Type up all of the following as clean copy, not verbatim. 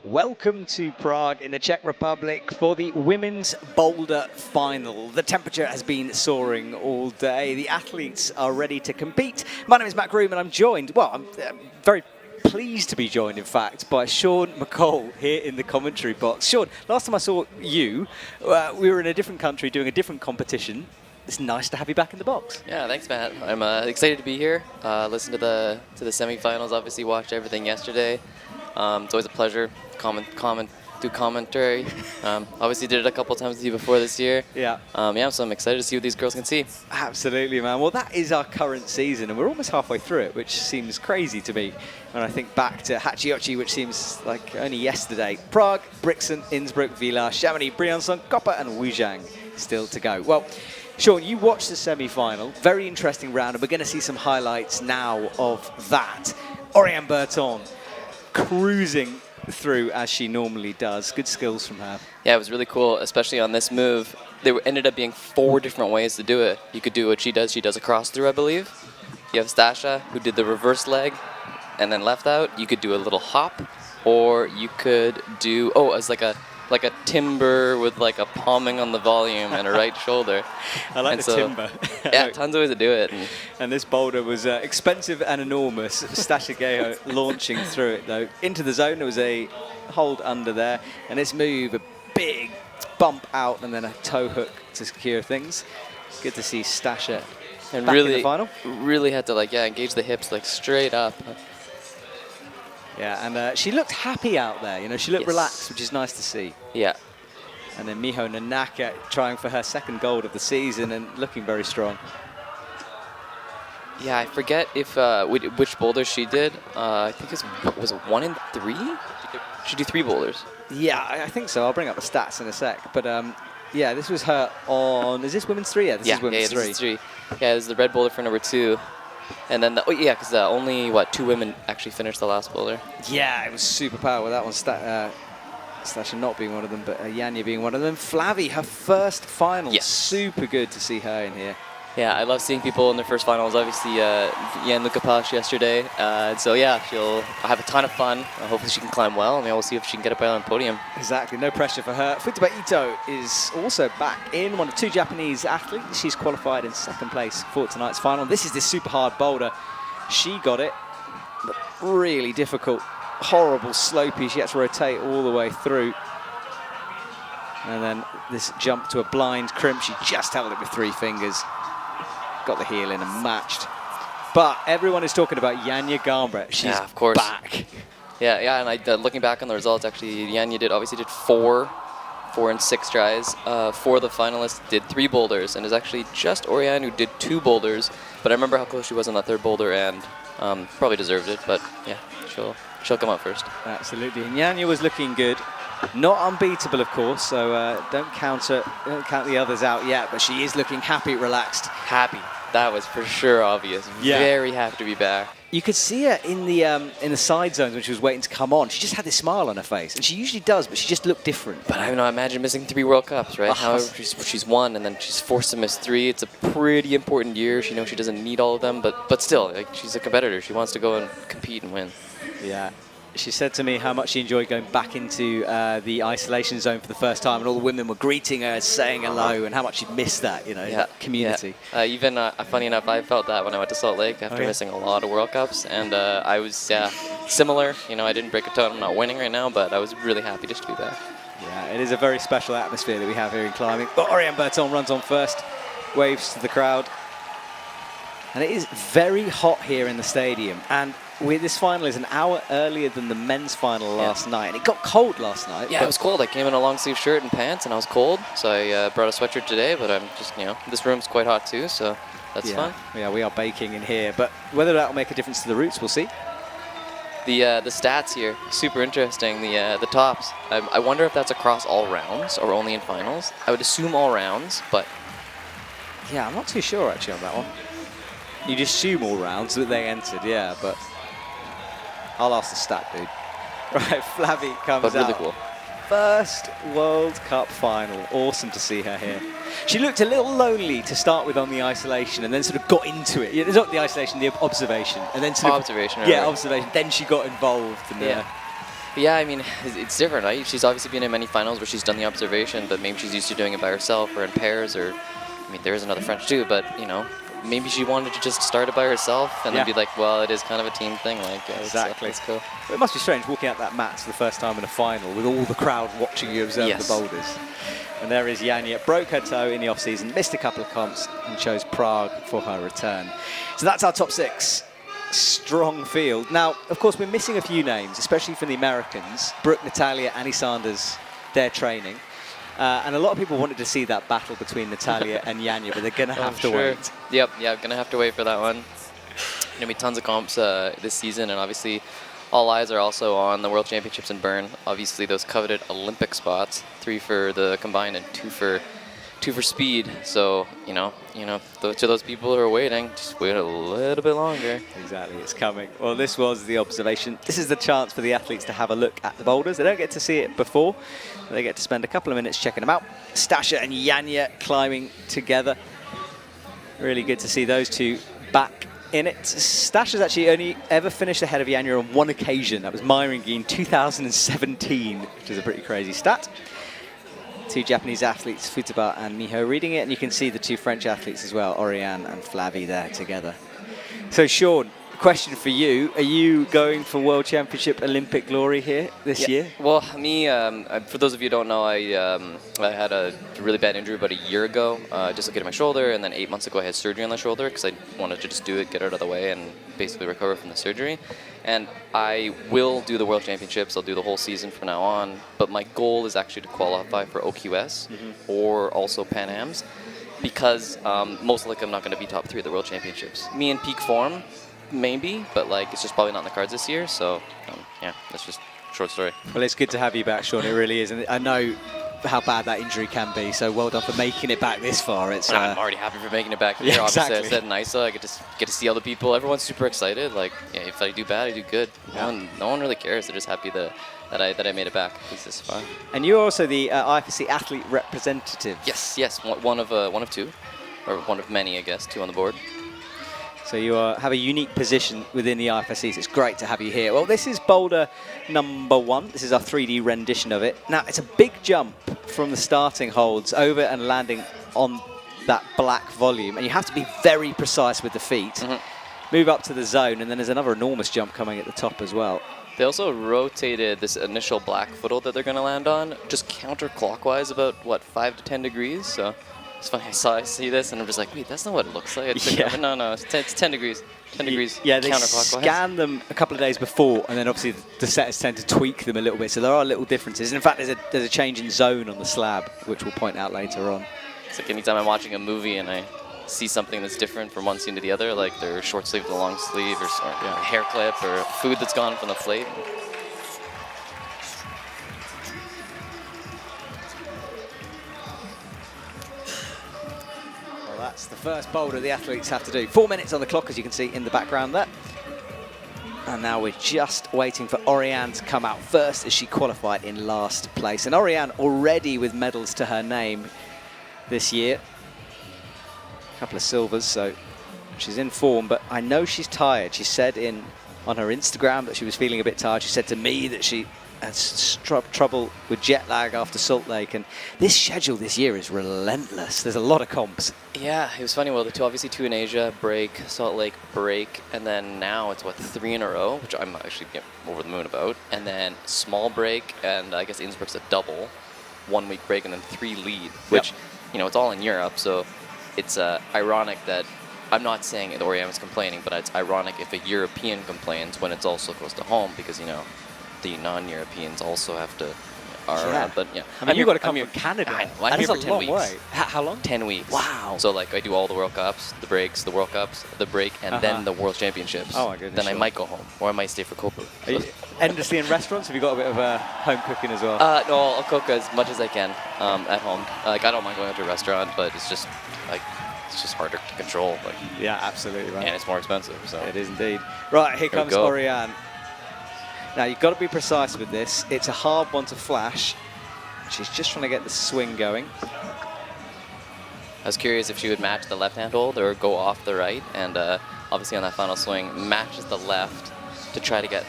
Welcome to Prague in the Czech Republic for the women's boulder final. The temperature has been soaring all day. The athletes are ready to compete. My name is Matt Groom and I'm joined, well, I'm very pleased to be joined, in fact, by Sean McCall here in the commentary box. Sean, last time I saw you, we were in a different country doing a different competition. It's nice to have you back in the box. Yeah, thanks, Matt. I'm excited to be here. Listen to the semifinals. Obviously, watched everything yesterday. It's always a pleasure. Do commentary. Obviously, did it a couple times with you before this year. Yeah. So I'm excited to see what these girls can see. Absolutely, man. Well, that is our current season, and we're almost halfway through it, which seems crazy to me when I think back to Hachiochi, which seems like only yesterday. Prague, Brixen, Innsbruck, Villars, Chamonix, Briançon, Koper, and Wuzhang still to go. Well, Sean, you watched the semi-final. Very interesting round, and we're going to see some highlights now of that. Orane Berton cruising through as she normally does. Good skills from her. Yeah, it was really cool, especially on this move. There ended up being 4 different ways to do it. You could do what she does. She does a cross through, I believe. You have Stasha, who did the reverse leg and then left out. You could do a little hop, or you could do, as like a timber with like a palming on the volume and a right shoulder. I like the timber. Yeah, tons of ways to do it. And this boulder was expensive and enormous. Stasha Geho launching through it though. Into the zone, there was a hold under there. And this move, a big bump out and then a toe hook to secure things. Good to see Stasha and back really, in the final. Really had to engage the hips straight up. Yeah, and she looked happy out there. You know, she looked relaxed, which is nice to see. Yeah. And then Miho Nanaka trying for her second gold of the season and looking very strong. Yeah, I forget if which boulders she did. I think it was 1 in 3. She did 3 boulders. Yeah, I think so. I'll bring up the stats in a sec. But yeah, this was her on. Is this women's 3? Yeah, this is women's 3. This is 3. Yeah, this is the red boulder for number 2. And then, because only, 2 women actually finished the last boulder. Yeah, it was super powerful. That one, Stasha not being one of them, but Yanya being one of them. Flavie, her first final. Yes. Super good to see her in here. Yeah, I love seeing people in their first finals. Obviously, Jan Luca Pasch yesterday. So, yeah, she'll have a ton of fun. Hopefully she can climb well, and we'll see if she can get up on the podium. Exactly, no pressure for her. Futaba Ito is also back in, one of 2 Japanese athletes. She's qualified in 2nd place for tonight's final. This is this super hard boulder. She got it, but really difficult, horrible slopey. She had to rotate all the way through. And then this jump to a blind crimp. She just held it with 3 fingers. Got the heel in and matched. But everyone is talking about Yanya Garnbret. She's of course. back. Yeah, and looking back on the results, actually, Yanya obviously did 4 and 6 tries. 4 of the finalists did 3 boulders, and it's actually just Orane who did 2 boulders. But I remember how close she was on that 3rd boulder, and probably deserved it. But yeah, she'll come out first. Absolutely, and Yanya was looking good. Not unbeatable, of course, so don't count the others out yet, but she is looking happy, relaxed. Happy. That was for sure obvious. Yeah. Very happy to be back. You could see her in the side zones when she was waiting to come on. She just had this smile on her face, and she usually does, but she just looked different. But I don't know, imagine missing 3 World Cups, right? However, she's won, and then she's forced to miss 3. It's a pretty important year. She knows she doesn't need all of them, but still, she's a competitor. She wants to go and compete and win. Yeah. She said to me how much she enjoyed going back into the isolation zone for the first time, and all the women were greeting her, saying hello, and how much she'd missed that, that community. Yeah. Even, funny enough, I felt that when I went to Salt Lake after missing a lot of World Cups, and I was similar. I didn't break a toe. I'm not winning right now, but I was really happy just to be back. Yeah, it is a very special atmosphere that we have here in climbing. But Orane Berton runs on first, waves to the crowd. And it is very hot here in the stadium, and this final is an hour earlier than the men's final last night, and it got cold last night. Yeah, it was cold. I came in a long sleeve shirt and pants, and I was cold, so I brought a sweatshirt today, but I'm just, this room's quite hot too, so that's fun. Yeah, we are baking in here, but whether that will make a difference to the routes, we'll see. The stats here, super interesting, the tops. I wonder if that's across all rounds or only in finals. I would assume all rounds, but... Yeah, I'm not too sure actually on that one. You'd assume all rounds that they entered, yeah, but... I'll ask the stat, dude. Right, Flavie comes But really out. cool. First World Cup final. Awesome to see her here. She looked a little lonely to start with on the isolation, and then sort of got into it. It's not the isolation, the observation, and then sort of observation. Yeah, right. observation. Then she got involved. And, Yeah, I mean, it's different, right? She's obviously been in many finals where she's done the observation, but maybe she's used to doing it by herself or in pairs, or I mean, there is another French too, but you know, maybe she wanted to just start it by herself and then be like, well, it is kind of a team thing. Like, yeah, exactly. It's cool. It must be strange walking out that mat for the first time in a final with all the crowd watching you observe the boulders. And there is Janja. Broke her toe in the off-season, missed a couple of comps, and chose Prague for her return. So that's our top 6. Strong field. Now, of course, we're missing a few names, especially for the Americans. Brooke, Natalia, Annie Sanders, they're training. And a lot of people wanted to see that battle between Natalia and Janja, but they're going to have to wait. Yep, yeah, going to have to wait for that one. Going to be tons of comps this season, and obviously all eyes are also on the World Championships in Bern. Obviously, those coveted Olympic spots, 3 for the combined and 2 for speed. So, you know, to those people who are waiting, just wait a little bit longer. Exactly, it's coming. Well, this was the observation. This is the chance for the athletes to have a look at the boulders. They don't get to see it before. They get to spend a couple of minutes checking them out. Stasha and Janja climbing together. Really good to see those two back in it. Stasha's actually only ever finished ahead of Janja on one occasion. That was Myringi in 2017, which is a pretty crazy stat. 2 Japanese athletes, Futaba and Miho, reading it, and you can see the 2 French athletes as well, Orane and Flavie there together. So, Sean, question for you. Are you going for World Championship Olympic glory here this year? Well, me, for those of you who don't know, I had a really bad injury about a year ago, dislocated my shoulder, and then 8 months ago I had surgery on the shoulder because I wanted to just do it, get it out of the way, and basically recover from the surgery. And I will do the World Championships. I'll do the whole season from now on. But my goal is actually to qualify for OQS or also Pan Ams, because most likely I'm not going to be top 3 at the World Championships. Me in peak form, maybe, but like it's just probably not in the cards this year. So yeah, that's just a short story. Well, it's good to have you back, Sean. It really is. And I know how bad that injury can be, so well done for making it back this far. It's I'm already happy for making it back here. Yeah, Obviously, exactly. I said in ISA, I get to see other people. Everyone's super excited. Like, yeah, if I do bad, I do good. No one really cares. They're just happy that I made it back. It's this far. And you're also the IFSC athlete representative. Yes, one of 2, or one of many, I guess, 2 on the board. So you have a unique position within the IFSCs. It's great to have you here. Well, this is Boulder number 1. This is our 3D rendition of it. Now, it's a big jump from the starting holds over and landing on that black volume. And you have to be very precise with the feet. Move up to the zone, and then there's another enormous jump coming at the top as well. They also rotated this initial black foothold that they're going to land on just counterclockwise about, what, 5 to 10 degrees? So it's funny, I see this, and I'm just like, wait, that's not what it looks like. No, it's 10 degrees. 10 degrees Yeah, they counterclockwise. scan them a couple of days before, and then obviously the setters tend to tweak them a little bit. So there are little differences. And in fact, there's a change in zone on the slab, which we'll point out later on. It's like anytime I'm watching a movie and I see something that's different from one scene to the other, like their short sleeve to the long sleeve, or a hair clip, or food that's gone from the plate. Well, that's the first boulder the athletes have to do. 4 minutes on the clock, as you can see in the background there. And now we're just waiting for Orane to come out first, as she qualified in last place. And Orane already with medals to her name this year. A couple of silvers, so she's in form, but I know she's tired. She said on her Instagram that she was feeling a bit tired. She said to me that she has trouble with jet lag after Salt Lake, and this schedule this year is relentless. There's a lot of comps. Yeah, it was funny. Well, obviously 2 in Asia, break, Salt Lake, break, and then now it's, what, 3 in a row, which I'm actually over the moon about, and then small break, and I guess Innsbruck's a double, 1 week break, and then 3 lead, which, you know, it's all in Europe, so it's ironic that, I'm not saying that Orane was complaining, but it's ironic if a European complains when it's also close to home, because, you know, the non-Europeans also have to around. But yeah, I mean, you've got to come from Canada. I know. I'm here for 10 weeks. Way. How long? 10 weeks. Wow. So like I do all the World Cups, the breaks, the World Cups, the break, and then the World Championships. Oh my goodness. Then I might go home, or I might stay for Copa. Are you endlessly in restaurants? Have you got a bit of home cooking as well? No, I'll cook as much as I can at home. Like I don't mind going out to a restaurant, but it's just like it's just harder to control. Like yeah, absolutely right. And it's more expensive. So it is indeed. Right, here comes Orane. Now, you've got to be precise with this. It's a hard one to flash. She's just trying to get the swing going. I was curious if she would match the left-hand hold or go off the right, and obviously on that final swing, matches the left to try to get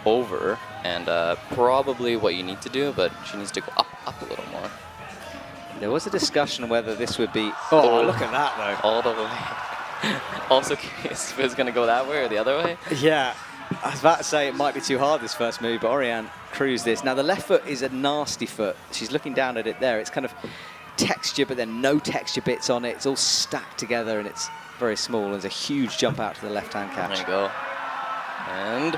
over, and probably what you need to do, but she needs to go up a little more. There was a discussion whether this would be... Oh, look at that, though. All the way. Also curious if it's going to go that way or the other way. Yeah. I was about to say it might be too hard, this first move, but Orane cruised this. Now, the left foot is a nasty foot. She's looking down at it there. It's kind of texture, but then no texture bits on it. It's all stacked together, and it's very small. There's a huge jump out to the left-hand catch. There you go. And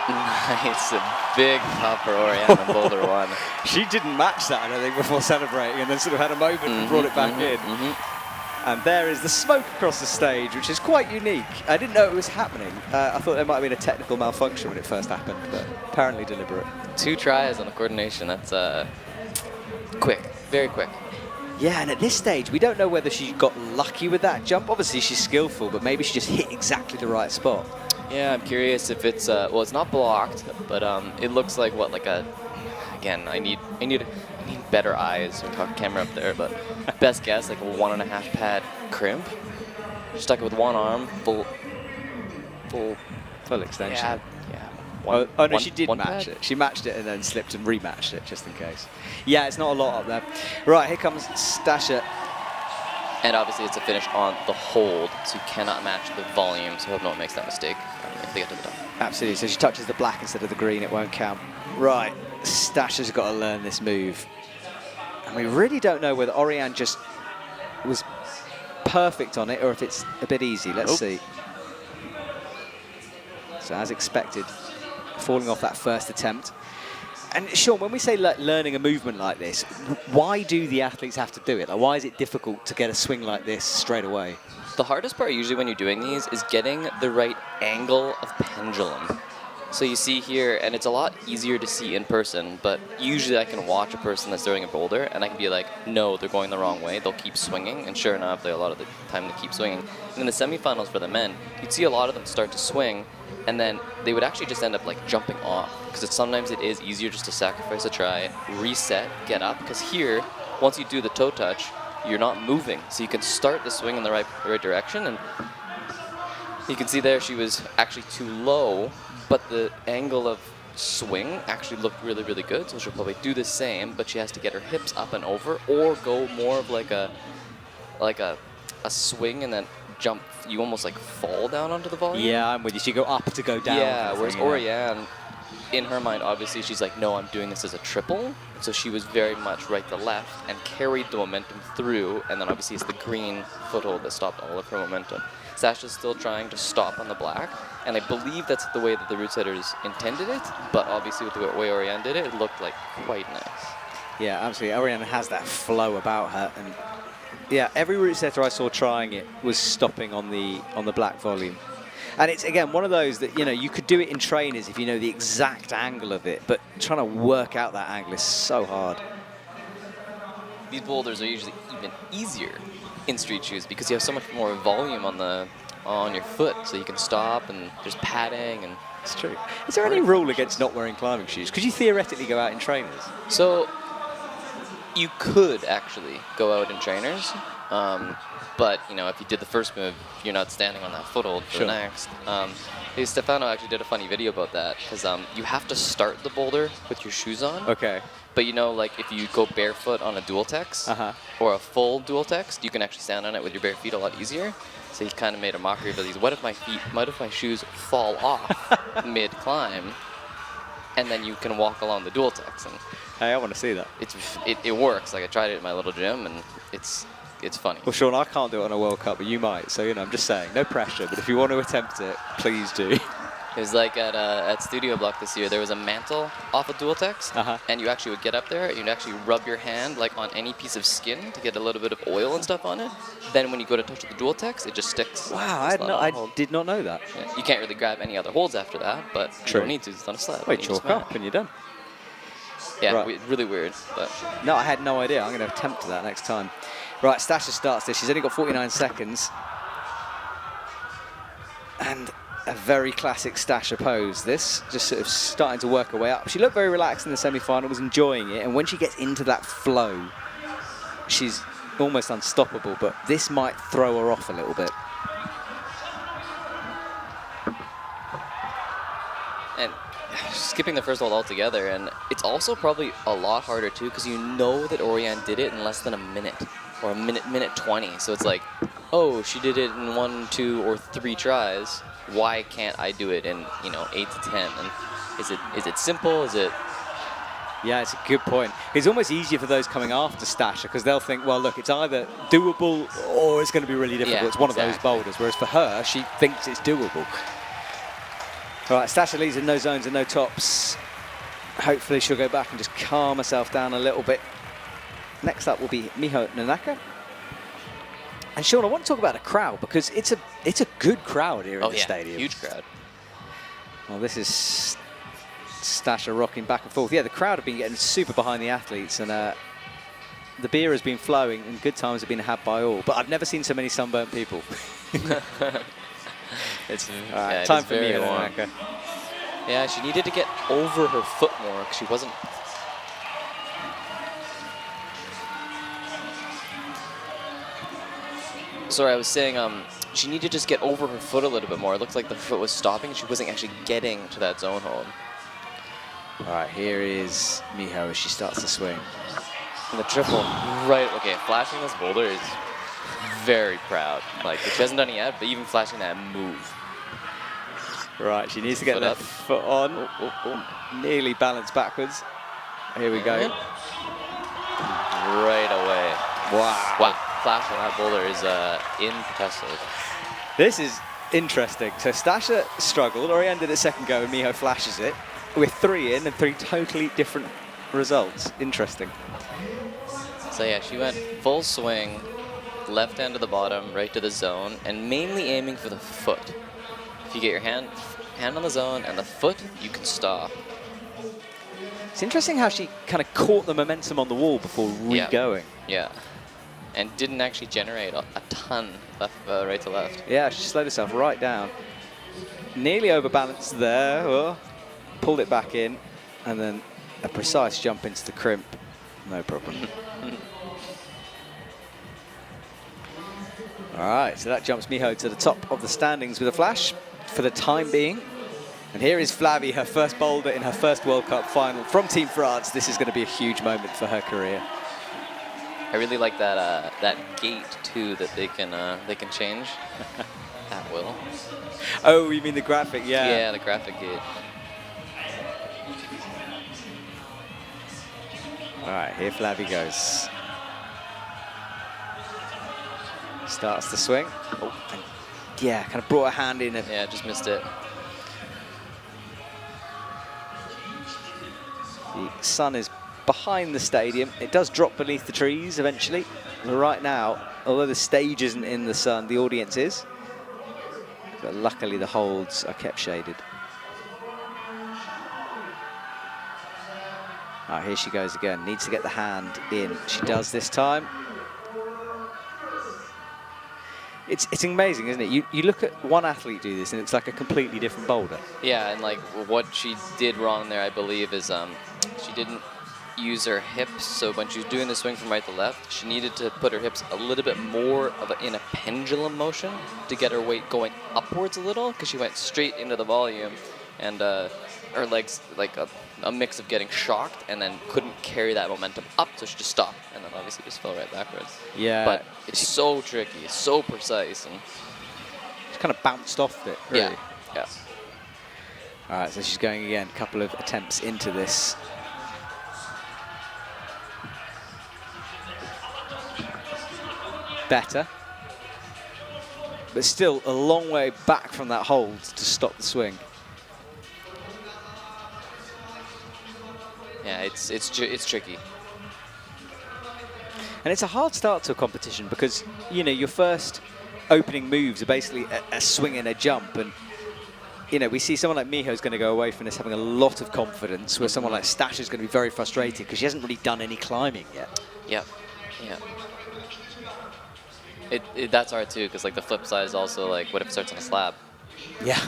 nice. A big pop for Orane on Boulder 1. She didn't match that, I don't think, before celebrating, and then sort of had a moment and brought it back in. And there is the smoke across the stage, which is quite unique. I didn't know it was happening. I thought there might have been a technical malfunction when it first happened, but apparently deliberate. 2 tries on the coordination. That's quick, very quick. Yeah, and at this stage, we don't know whether she got lucky with that jump. Obviously, she's skillful, but maybe she just hit exactly the right spot. Yeah, I'm curious if it's, well, it's not blocked, but it looks like what, like a, again, I need better eyes. We talk camera up there, but best guess, like a 1.5 pad crimp. Stuck it with one arm, full extension. Yeah. Oh, no, she did match it. She matched it and then slipped and rematched it, just in case. Yeah, it's not a lot up there. Right, here comes Stasha. And obviously it's a finish on the hold, so you cannot match the volume, so I hope no one makes that mistake if they get to the top. Absolutely, so she touches the black instead of the green, it won't count. Right, Stasha's got to learn this move. And we really don't know whether Orane just was perfect on it or if it's a bit easy. Let's see. So as expected, falling off that first attempt. And Sean, when we say learning a movement like this, why do the athletes have to do it? Like, why is it difficult to get a swing like this straight away? The hardest part usually when you're doing these is getting the right angle of pendulum. So you see here, and it's a lot easier to see in person, but usually I can watch a person that's throwing a boulder, and I can be like, no, they're going the wrong way. They'll keep swinging, and sure enough, a lot of the time they keep swinging. And in the semifinals for the men, you'd see a lot of them start to swing, and then they would actually just end up like jumping off, because sometimes it is easier just to sacrifice a try, reset, get up, because here, once you do the toe touch, you're not moving, so you can start the swing in the right direction, and you can see there she was actually too low, but the angle of swing actually looked really, really good, so she'll probably do the same, but she has to get her hips up and over, or go more of like a swing and then jump. You almost like fall down onto the volume. Yeah, I'm with you. So you go up to go down. Yeah, whereas Orane, in her mind, obviously, she's like, no, I'm doing this as a triple. So she was very much right to left and carried the momentum through, and then obviously it's the green foothold that stopped all of her momentum. Sasha's still trying to stop on the black, and I believe that's the way that the root setters intended it, but obviously with the way Orane did it, it looked like quite nice. Yeah, absolutely. Orane has that flow about her, and yeah, every root setter I saw trying it was stopping on the black volume. And it's, again, one of those that, you know, you could do it in trainers if you know the exact angle of it, but trying to work out that angle is so hard. These boulders are usually even easier in street shoes because you have so much more volume on your foot, so you can stop and there's padding and... It's true. Is there any rule against not wearing climbing shoes? Could you theoretically go out in trainers? So, you could actually go out in trainers, but, you know, if you did the first move, you're not standing on that foothold for the next. Stefano actually did a funny video about that, because you have to start the boulder with your shoes on. Okay. But, you know, like, if you go barefoot on a dual text, or a full dual text, you can actually stand on it with your bare feet a lot easier. So he kind of made a mockery of these. What if my shoes fall off mid-climb, and then you can walk along the dual text? And hey, I want to see that. It works. Like, I tried it at my little gym, and it's funny. Well, Sean, I can't do it on a World Cup, but you might. So, you know, I'm just saying, no pressure. But if you want to attempt it, please do. It was like at Studio Block this year, there was a mantle off a dual text, and you actually would get up there, you'd actually rub your hand like on any piece of skin to get a little bit of oil and stuff on it. Then when you go to touch the dual text, it just sticks. Wow, I did not know that. Yeah, you can't really grab any other holds after that, but you don't need to, it's on a slab. Wait, chalk up and you're done. Yeah, really weird. But no, I had no idea. I'm going to attempt that next time. Right, Stasha starts this. She's only got 49 seconds. And a very classic Stasha pose, this. Just sort of starting to work her way up. She looked very relaxed in the semi-final, was enjoying it, and when she gets into that flow, she's almost unstoppable, but this might throw her off a little bit. And skipping the first hold altogether, and it's also probably a lot harder too, because you know that Orane did it in less than a minute, or a minute 20. So it's like, oh, she did it in 1, 2, or 3 tries. Why can't I do it in 8 to 10? And is it simple? Is it? Yeah, it's a good point. It's almost easier for those coming after Stasha, because they'll think, well, look, it's either doable or it's going to be really difficult. Yeah, it's one of those boulders. Whereas for her, she thinks it's doable. All right, Stasha leads in no zones and no tops. Hopefully she'll go back and just calm herself down a little bit. Next up will be Miho Nanaka. And Sean, I want to talk about the crowd, because it's a good crowd here in the stadium. Huge crowd. Well, this is Stasha rocking back and forth. Yeah, the crowd have been getting super behind the athletes, and the beer has been flowing and good times have been had by all. But I've never seen so many sunburnt people. It's time for Miho Nanaka. Yeah, she needed to get over her foot more, because she wasn't. Sorry, I was saying she needed to just get over her foot a little bit more. It looked like the foot was stopping. She wasn't actually getting to that zone hold. All right, here is Miho as she starts to swing. And the triple, right, okay, flashing this boulder is very proud. Like, she hasn't done it yet, but even flashing that move. Right, she needs to get that foot on. Nearly balanced backwards. Here we go. Right away. Wow. Wow. Flash on that boulder is incontestable. This is interesting. So Stasha struggled. Orane did a second go, and Miho flashes it. With 3 in and 3 totally different results. Interesting. So yeah, she went full swing, left hand to the bottom, right to the zone, and mainly aiming for the foot. If you get your hand on the zone and the foot, you can stop. It's interesting how she kind of caught the momentum on the wall before re-going. Yeah. And didn't actually generate a ton left, right to left. Yeah, she slowed herself right down. Nearly overbalanced there. Oh, pulled it back in. And then a precise jump into the crimp. No problem. All right, so that jumps Miho to the top of the standings with a flash for the time being. And here is Flavie, her first boulder in her first World Cup final from Team France. This is going to be a huge moment for her career. I really like that gate too that they can change at will. Oh, you mean the graphic? Yeah. Yeah, the graphic gate. All right, here Flavie goes. Starts to swing. Oh, and yeah, kind of brought her hand in. Yeah, just missed it. The sun is behind the stadium. It does drop beneath the trees eventually. But right now, although the stage isn't in the sun, the audience is. But luckily the holds are kept shaded. All right, here she goes again. Needs to get the hand in. She does this time. It's amazing, isn't it? You look at one athlete do this and it's like a completely different boulder. Yeah, and like what she did wrong there, I believe, is she didn't use her hips. So when she was doing the swing from right to left, she needed to put her hips a little bit more in a pendulum motion to get her weight going upwards a little, because she went straight into the volume, and her legs like a mix of getting shocked and then couldn't carry that momentum up, so she just stopped and then obviously just fell right backwards. Yeah. But it's so tricky, it's so precise, and she kind of bounced off it, really. Yeah. Yeah. All right, so she's going again. A couple of attempts into this. Better. But still a long way back from that hold to stop the swing. Yeah, it's tricky. And it's a hard start to a competition because, you know, your first opening moves are basically a swing and a jump. And, you know, we see someone like Miho's going to go away from this having a lot of confidence, where someone like Stasha's going to be very frustrated because she hasn't really done any climbing yet. Yeah, yeah. That's hard too, because like the flip side is also like, what if it starts on a slab? Yeah.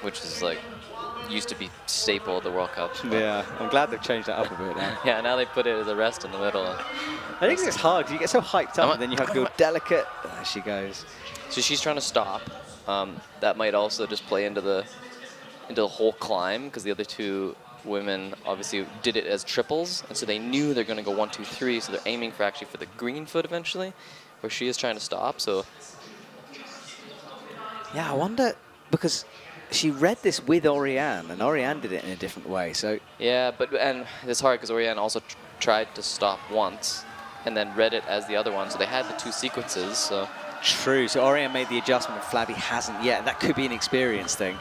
which is like used to be staple of the World Cups. Yeah, I'm glad they've changed that up a bit now. Yeah, now they put it as a rest in the middle. I think it's hard because you get so hyped up and then you have to go delicate. There she goes. So she's trying to stop. That might also just play into the whole climb, because the other two women obviously did it as triples, and so they knew they're going to go 1, 2, 3, so they're aiming for the green foot eventually, where she is trying to stop. So yeah, I wonder, because she read this with Orane, and Orane did it in a different way. So yeah, and it's hard because Orane also tried to stop once, and then read it as the other one. So they had the 2 sequences. So true. So Orane made the adjustment, and Flabby hasn't yet. That could be an experience thing.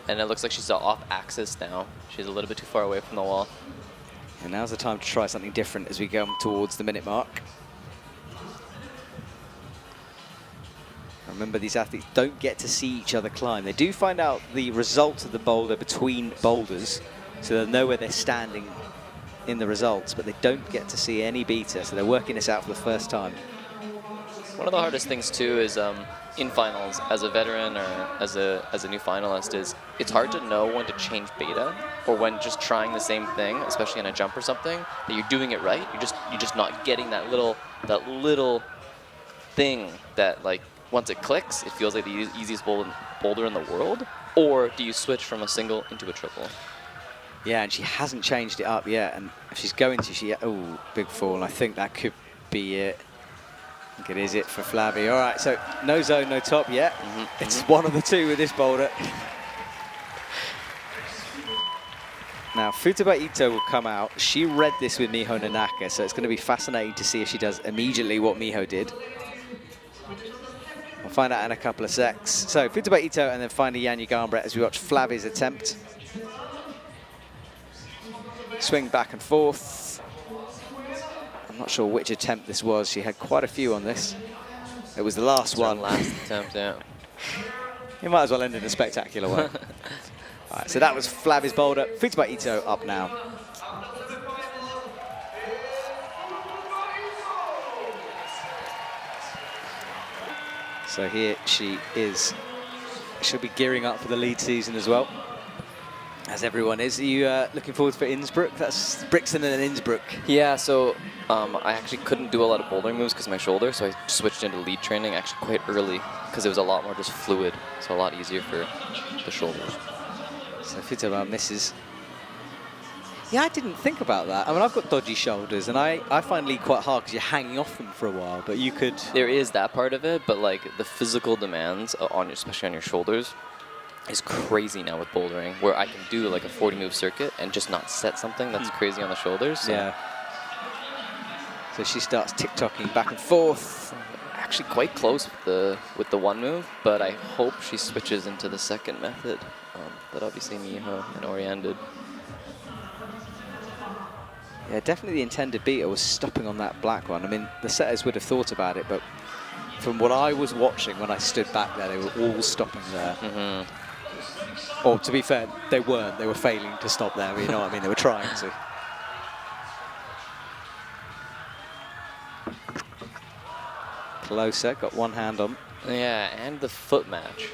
And it looks like she's off axis now. She's a little bit too far away from the wall. And now's the time to try something different as we go towards the minute mark. Remember, these athletes don't get to see each other climb. They do find out the results of the boulder between boulders, so they'll know where they're standing in the results, but they don't get to see any beater, so they're working this out for the first time. One of the hardest things too is in finals, as a veteran or as a new finalist, is it's hard to know when to change beta, or when just trying the same thing, especially in a jump or something, that you're doing it right. You're just not getting that little thing that, like, once it clicks, it feels like the easiest boulder in the world. Or do you switch from a single into a triple? Yeah, and she hasn't changed it up yet, and if she's going to, oh, big fall, and I think that could be it. I think it is it for Flabby. All right, so no zone, no top yet. It's one of the 2 with this boulder. Now, Futaba Ito will come out. She read this with Miho Nanaka, so it's going to be fascinating to see if she does immediately what Miho did. We'll find out in a couple of secs. So, Futaba Ito and then finally Janja Garnbret as we watch Flabby's attempt. Swing back and forth. I'm not sure which attempt this was. She had quite a few on this. It was the last one. Last attempt, yeah. You might as well end in a spectacular way. All right, so that was Flabby's boulder. Futaba Ito up now. So here she is. She'll be gearing up for the lead season as well, as everyone is. Are you looking forward for Innsbruck? That's Brixton and Innsbruck. Yeah, so I actually couldn't do a lot of bouldering moves because of my shoulder, so I switched into lead training actually quite early, because it was a lot more just fluid, so a lot easier for the shoulders. So Futaba misses. Yeah, I didn't think about that. I mean, I've got dodgy shoulders, and I find lead quite hard because you're hanging off them for a while, but you could... There is that part of it, but like the physical demands, especially on your shoulders, is crazy now with bouldering, where I can do like a 40-move circuit and just not set something that's crazy on the shoulders. So. Yeah. So she starts tick-tocking back and forth. Actually quite close with the 1 move, but I hope she switches into the second method that obviously Miho and Orane did. Yeah, definitely the intended beater was stopping on that black one. I mean, the setters would have thought about it, but from what I was watching when I stood back there, they were all stopping there. Or to be fair, they weren't. They were failing to stop there, you know what I mean? They were trying to. Closer, got one hand on. Yeah, and the foot match.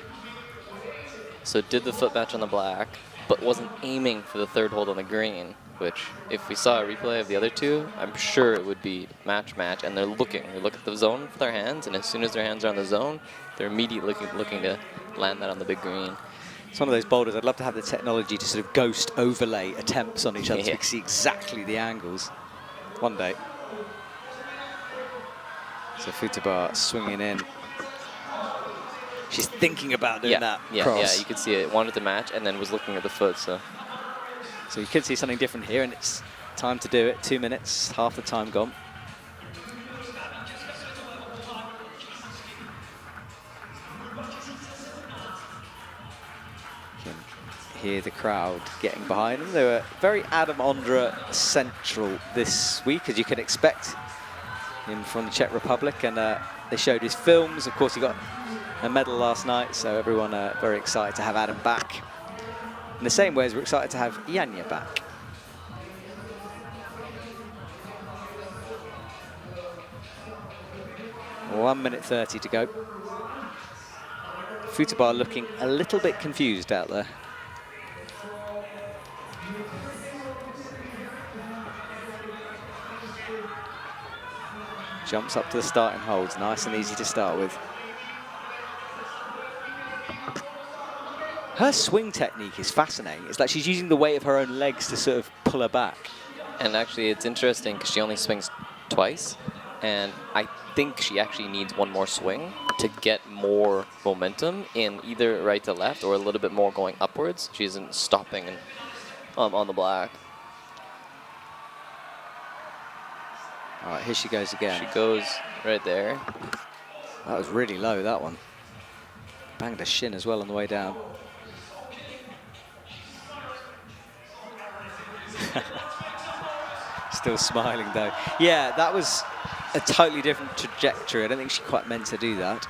So did the foot match on the black, but wasn't aiming for the 3rd hold on the green, which if we saw a replay of the other 2, I'm sure it would be match, and they're looking. They look at the zone with their hands, and as soon as their hands are on the zone, they're immediately looking to land that on the big green. It's one of those boulders. I'd love to have the technology to sort of ghost overlay attempts on each other so we can see exactly the angles one day. So Futaba swinging in. She's thinking about doing that cross. Yeah, you could see it. Wanted to match and then was looking at the foot. So you could see something different here, and it's time to do it. 2 minutes, half the time gone. You can hear the crowd getting behind them. They were very Adam Ondra central this week, as you can expect, him from the Czech Republic, and they showed his films. Of course, he got a medal last night, so everyone very excited to have Adam back. In the same way as we're excited to have Janja back. 1 minute 30 to go. Futaba looking a little bit confused out there. Jumps up to the starting holds, nice and easy to start with. Her swing technique is fascinating. It's like she's using the weight of her own legs to sort of pull her back. And actually, it's interesting because she only swings twice, and I think she actually needs one more swing to get more momentum in either right to left or a little bit more going upwards. She isn't stopping and, on the black. All right, here she goes again. She goes right there. That was really low, that one. Banged her shin as well on the way down. Still smiling though. Yeah, that was a totally different trajectory. I don't think she quite meant to do that.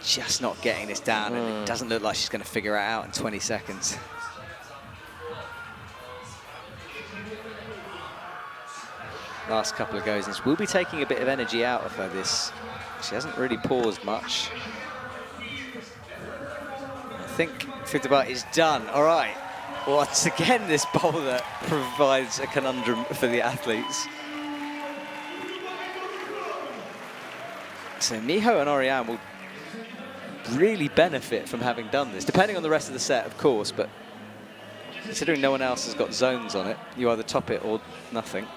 Just not getting this down, and it doesn't look like she's going to figure it out in 20 seconds. Last couple of goes will be taking a bit of energy out of her. She hasn't really paused much. I think Futaba is done. All right. Once again, this boulder provides a conundrum for the athletes. So Miho and Orane will really benefit from having done this, depending on the rest of the set, of course, but considering no one else has got zones on it, you either top it or nothing.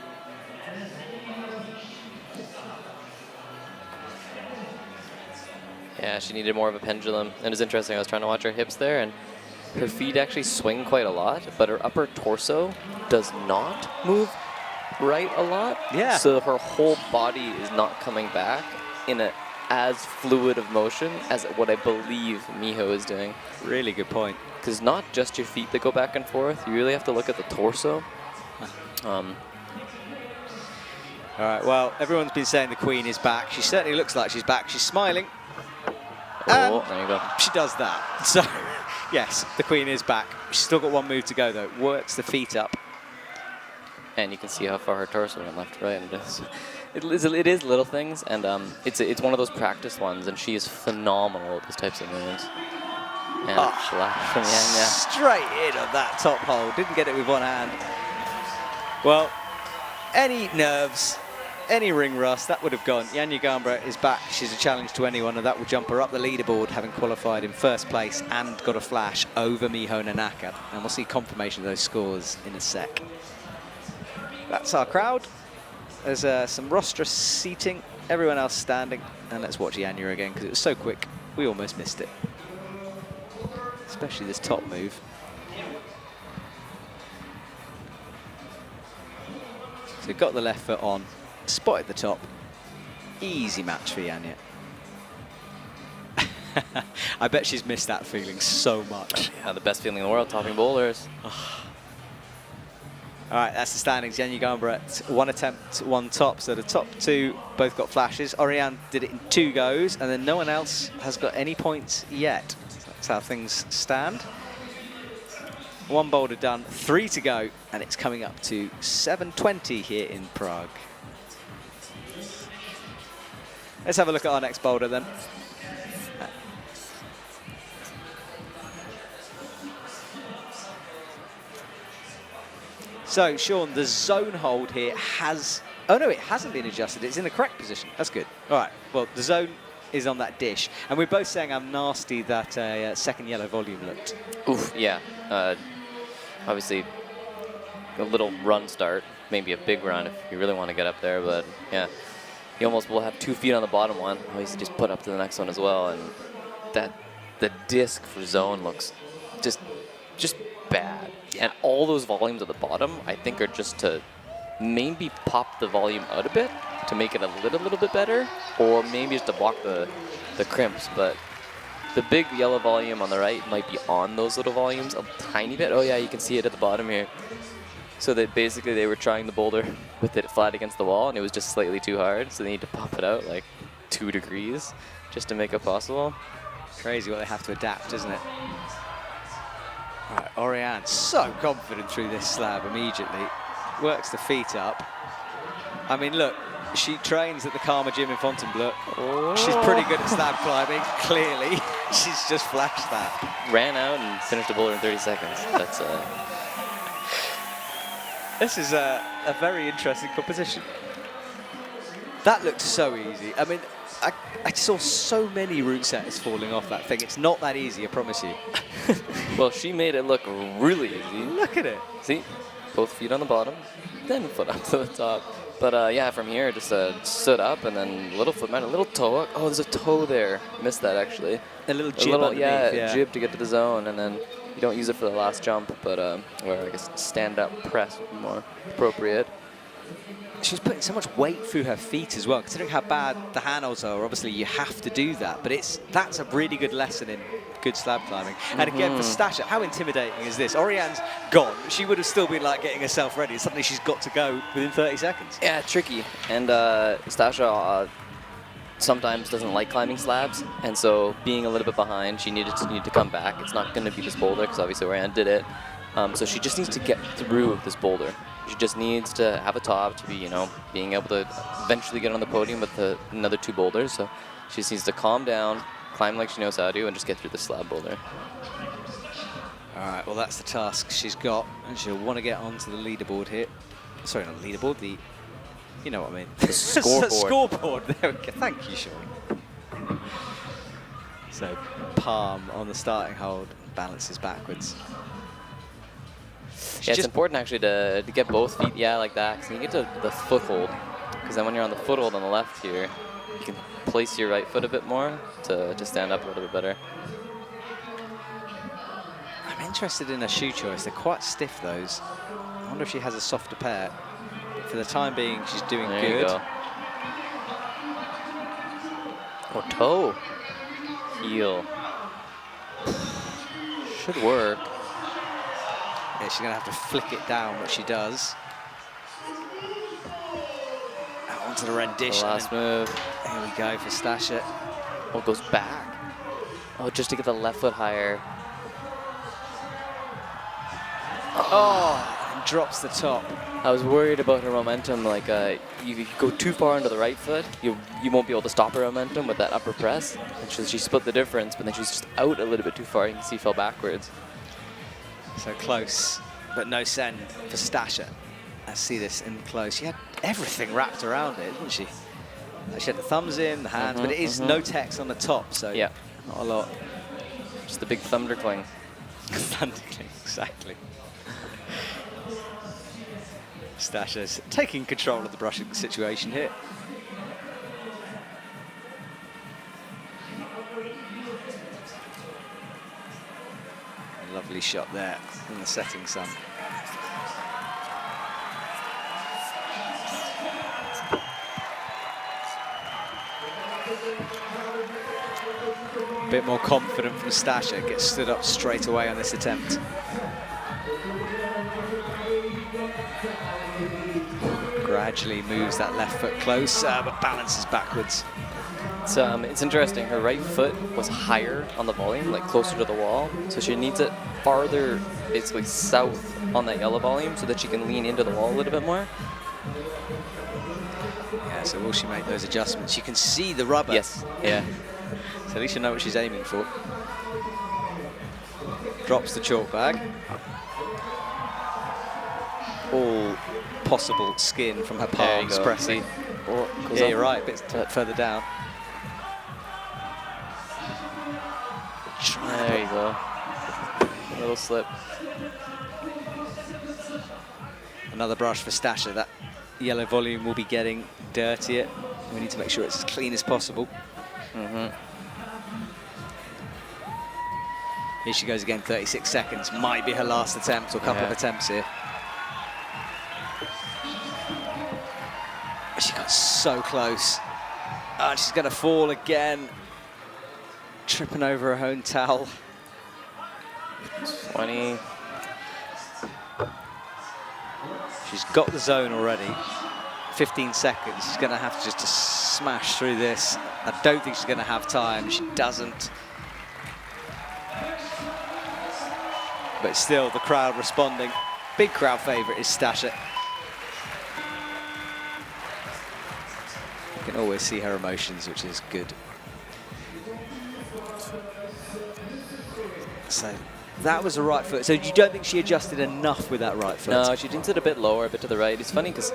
Yeah, she needed more of a pendulum. And it's interesting, I was trying to watch her hips there, and her feet actually swing quite a lot, but her upper torso does not move right a lot. Yeah. So her whole body is not coming back in a as fluid of motion as what I believe Miho is doing. Really good point. Because not just your feet that go back and forth, you really have to look at the torso. All right, well, everyone's been saying the Queen is back. She certainly looks like she's back. She's smiling. Oh, there you go. She does that. So, yes, the Queen is back. She's still got one move to go, though. Works the feet up. And you can see how far her torso went left to right. And it is little things, and it's one of those practice ones, and she is phenomenal at those types of moves. And flash from Yanya. Straight in on that top hole. Didn't get it with one hand. Well, any nerves, any ring rust, that would have gone. Yanya Gambra is back. She's a challenge to anyone, and that will jump her up the leaderboard, having qualified in first place and got a flash over Miho Nanaka. And we'll see confirmation of those scores in a sec. That's our crowd. There's some rostrous seating, everyone else standing. And let's watch Yanya again, because it was so quick, we almost missed it. Especially this top move. So got the left foot on, spotted the top. Easy match for Yanya. I bet she's missed that feeling so much. Yeah, the best feeling in the world, topping boulders. All right, that's the standings. Yanya Gambra at one attempt, one top. So the top two both got flashes. Orane did it in 2 goes, and then no one else has got any points yet. So that's how things stand. 1 boulder done, 3 to go, and it's coming up to 7:20 here in Prague. Let's have a look at our next boulder then. So, Sean, the zone hold here has... Oh, no, it hasn't been adjusted. It's in the correct position. That's good. All right. Well, the zone is on that dish. And we're both saying how nasty that second yellow volume looked. Oof, yeah. Obviously, a little run start, maybe a big run if you really want to get up there. But, yeah, you almost will have 2 feet on the bottom one. Always just put up to the next one as well. And the disc for zone looks just bad. And all those volumes at the bottom, I think, are just to maybe pop the volume out a bit to make it a little bit better, or maybe just to block the crimps. But the big yellow volume on the right might be on those little volumes a tiny bit. Oh yeah, you can see it at the bottom here. So that basically they were trying the boulder with it flat against the wall, and it was just slightly too hard. So they need to pop it out like 2 degrees just to make it possible. Crazy what they have to adapt, isn't it? All right, Orane, so confident through this slab immediately. Works the feet up. I mean, look, She trains at the Karma Gym in Fontainebleau. Oh. She's pretty good at slab climbing, clearly. She's just flashed that. Ran out and finished a boulder in 30 seconds. That's This is a very interesting competition. That looked so easy. I mean, I saw so many route setters falling off that thing. It's not that easy, I promise you. Well, she made it look really easy. Look at it. See? Both feet on the bottom, then foot up to the top. But yeah, from here, just stood up and then little foot, man, a little toe. Oh, there's a toe there. Missed that, actually. A little jib underneath, yeah, jib to get to the zone, and then you don't use it for the last jump, but where I guess stand-up press would be more appropriate. She was putting so much weight through her feet as well. Considering how bad the handholds are, obviously you have to do that. But that's a really good lesson in good slab climbing. And again, for Stasha, how intimidating is this? Oriane's gone. She would have still been like getting herself ready. Suddenly she's got to go within 30 seconds. Yeah, tricky. And Stasha sometimes doesn't like climbing slabs. And so being a little bit behind, she needed to come back. It's not going to be this boulder because obviously Orane did it. So she just needs to get through this boulder. She just needs to have a top to be, you know, being able to eventually get on the podium with another 2 boulders. So she just needs to calm down, climb like she knows how to, and just get through the slab boulder. All right, well, that's the task she's got, and she'll want to get onto the leaderboard here. Sorry, not the leaderboard, you know what I mean. The scoreboard. Scoreboard, there we go. Thank you, Sean. So, palm on the starting hold, balances backwards. Yeah, it's important actually to get both feet, like that, because you get to the foothold. Because then when you're on the foothold on the left here, you can place your right foot a bit more to stand up a little bit better. I'm interested in her shoe choice. They're quite stiff, those. I wonder if she has a softer pair. For the time being, she's doing there good. You go. Oh, toe. Heel. Should work. Yeah, she's going to have to flick it down, which she does. Out onto the rendition. The last move. Here we go for Stasha. Oh, it goes back. Oh, just to get the left foot higher. Oh, and drops the top. I was worried about her momentum. Like, if you go too far into the right foot, you won't be able to stop her momentum with that upper press. And she split the difference, but then she's just out a little bit too far. You can see fell backwards. So close, but no send for Stasha. Let's see this in close. She had everything wrapped around it, didn't she? She had the thumbs in, the hands, but it is no text on the top, so yeah, not a lot. Just the big thunder cling. Thunder cling, exactly. Stasha's taking control of the brushing situation here. Lovely shot there in the setting sun. A bit more confident from Stasha, gets stood up straight away on this attempt. Gradually moves that left foot close, but balances backwards. It's interesting, her right foot was higher on the volume, like closer to the wall, so she needs it farther, basically south on that yellow volume so that she can lean into the wall a little bit more. Yeah, so will she make those adjustments? You can see the rubber. Yes, yeah. So at least you know what she's aiming for. Drops the chalk bag. All possible skin from her palms pressing. Yeah, you're right, a bit further down. There you go. A little slip. Another brush for Stasha. That yellow volume will be getting dirtier. We need to make sure it's as clean as possible. Here she goes again, 36 seconds. Might be her last attempt or couple of attempts here. She got so close. And she's going to fall again. Tripping over her own towel. 20. She's got the zone already. 15 seconds. She's going to have to just smash through this. I don't think she's going to have time. She doesn't. But still, the crowd responding. Big crowd favourite is Stasha. can always see her emotions, which is good. So that was the right foot. So you don't think she adjusted enough with that right foot? No, she did it a bit lower, a bit to the right. It's funny because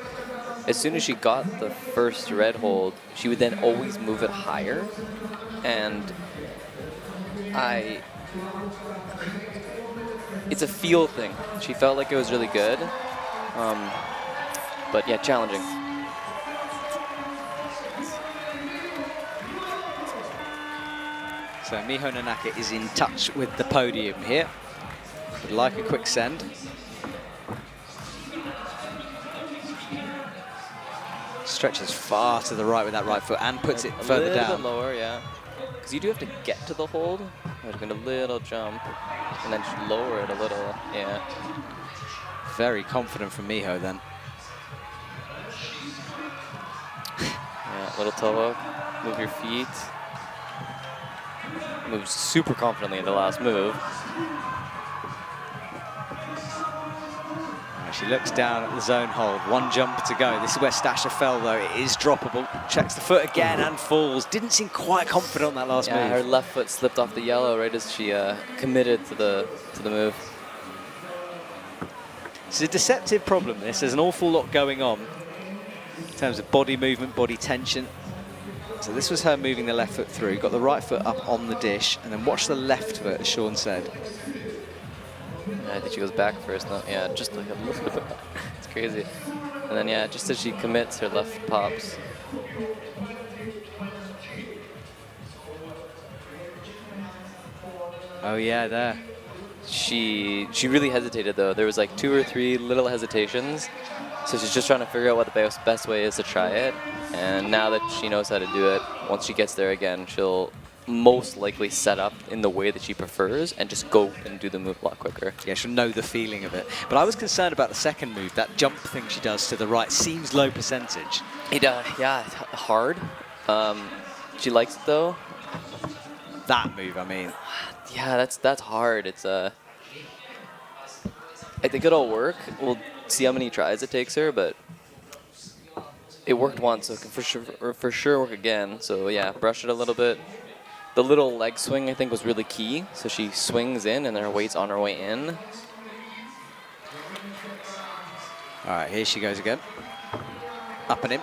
as soon as she got the first red hold, she would then always move it higher. And it's a feel thing. She felt like it was really good. But yeah, challenging. So Miho Nanaka is in touch with the podium here. Would like a quick send. Stretches far to the right with that right foot and puts it further down. A little bit lower, yeah. Because you do have to get to the hold. There's been a little jump, and then just lower it a little, yeah. Very confident from Miho then. Yeah, little toe hook, move your feet. Moves super confidently in the last move. She looks down at the zone hold. One jump to go. This is where Stasha fell, though. It is droppable. Checks the foot again and falls. Didn't seem quite confident on that last move. Her left foot slipped off the yellow right as she committed to the move. It's a deceptive problem, this. There's an awful lot going on in terms of body movement, body tension. So this was her moving the left foot through, got the right foot up on the dish, and then watch the left foot, as Sean said. I think she goes back first. No, yeah, just like a little bit. It's crazy. And then, yeah, just as she commits, her left pops. Oh, yeah, there. She really hesitated, though. There was like 2 or 3 little hesitations. So she's just trying to figure out what the best way is to try it. And now that she knows how to do it, once she gets there again, she'll most likely set up in the way that she prefers and just go and do the move a lot quicker. Yeah, she'll know the feeling of it. But I was concerned about the second move. That jump thing she does to the right seems low percentage. Yeah, hard. She likes it, though. That move, I mean. Yeah, that's hard. It's I think it'll work. We'll see how many tries it takes her, but it worked once, so it can for sure work again. So yeah, brush it a little bit. The little leg swing, I think, was really key. So she swings in, and then her weight's on her way in. All right, here she goes again. Up and in.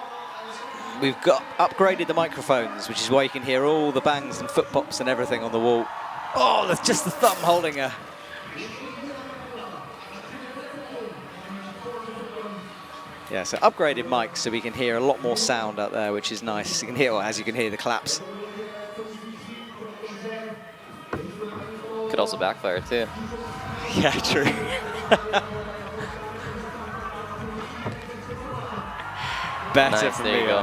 We've got upgraded the microphones, which is why you can hear all the bangs and foot pops and everything on the wall. Oh, that's just the thumb holding her. Yeah, so upgraded mics so we can hear a lot more sound out there, which is nice. You can hear, well, as you can hear, the claps. Could also backfire, too. Yeah, true. Better nice, from there you Miho. go.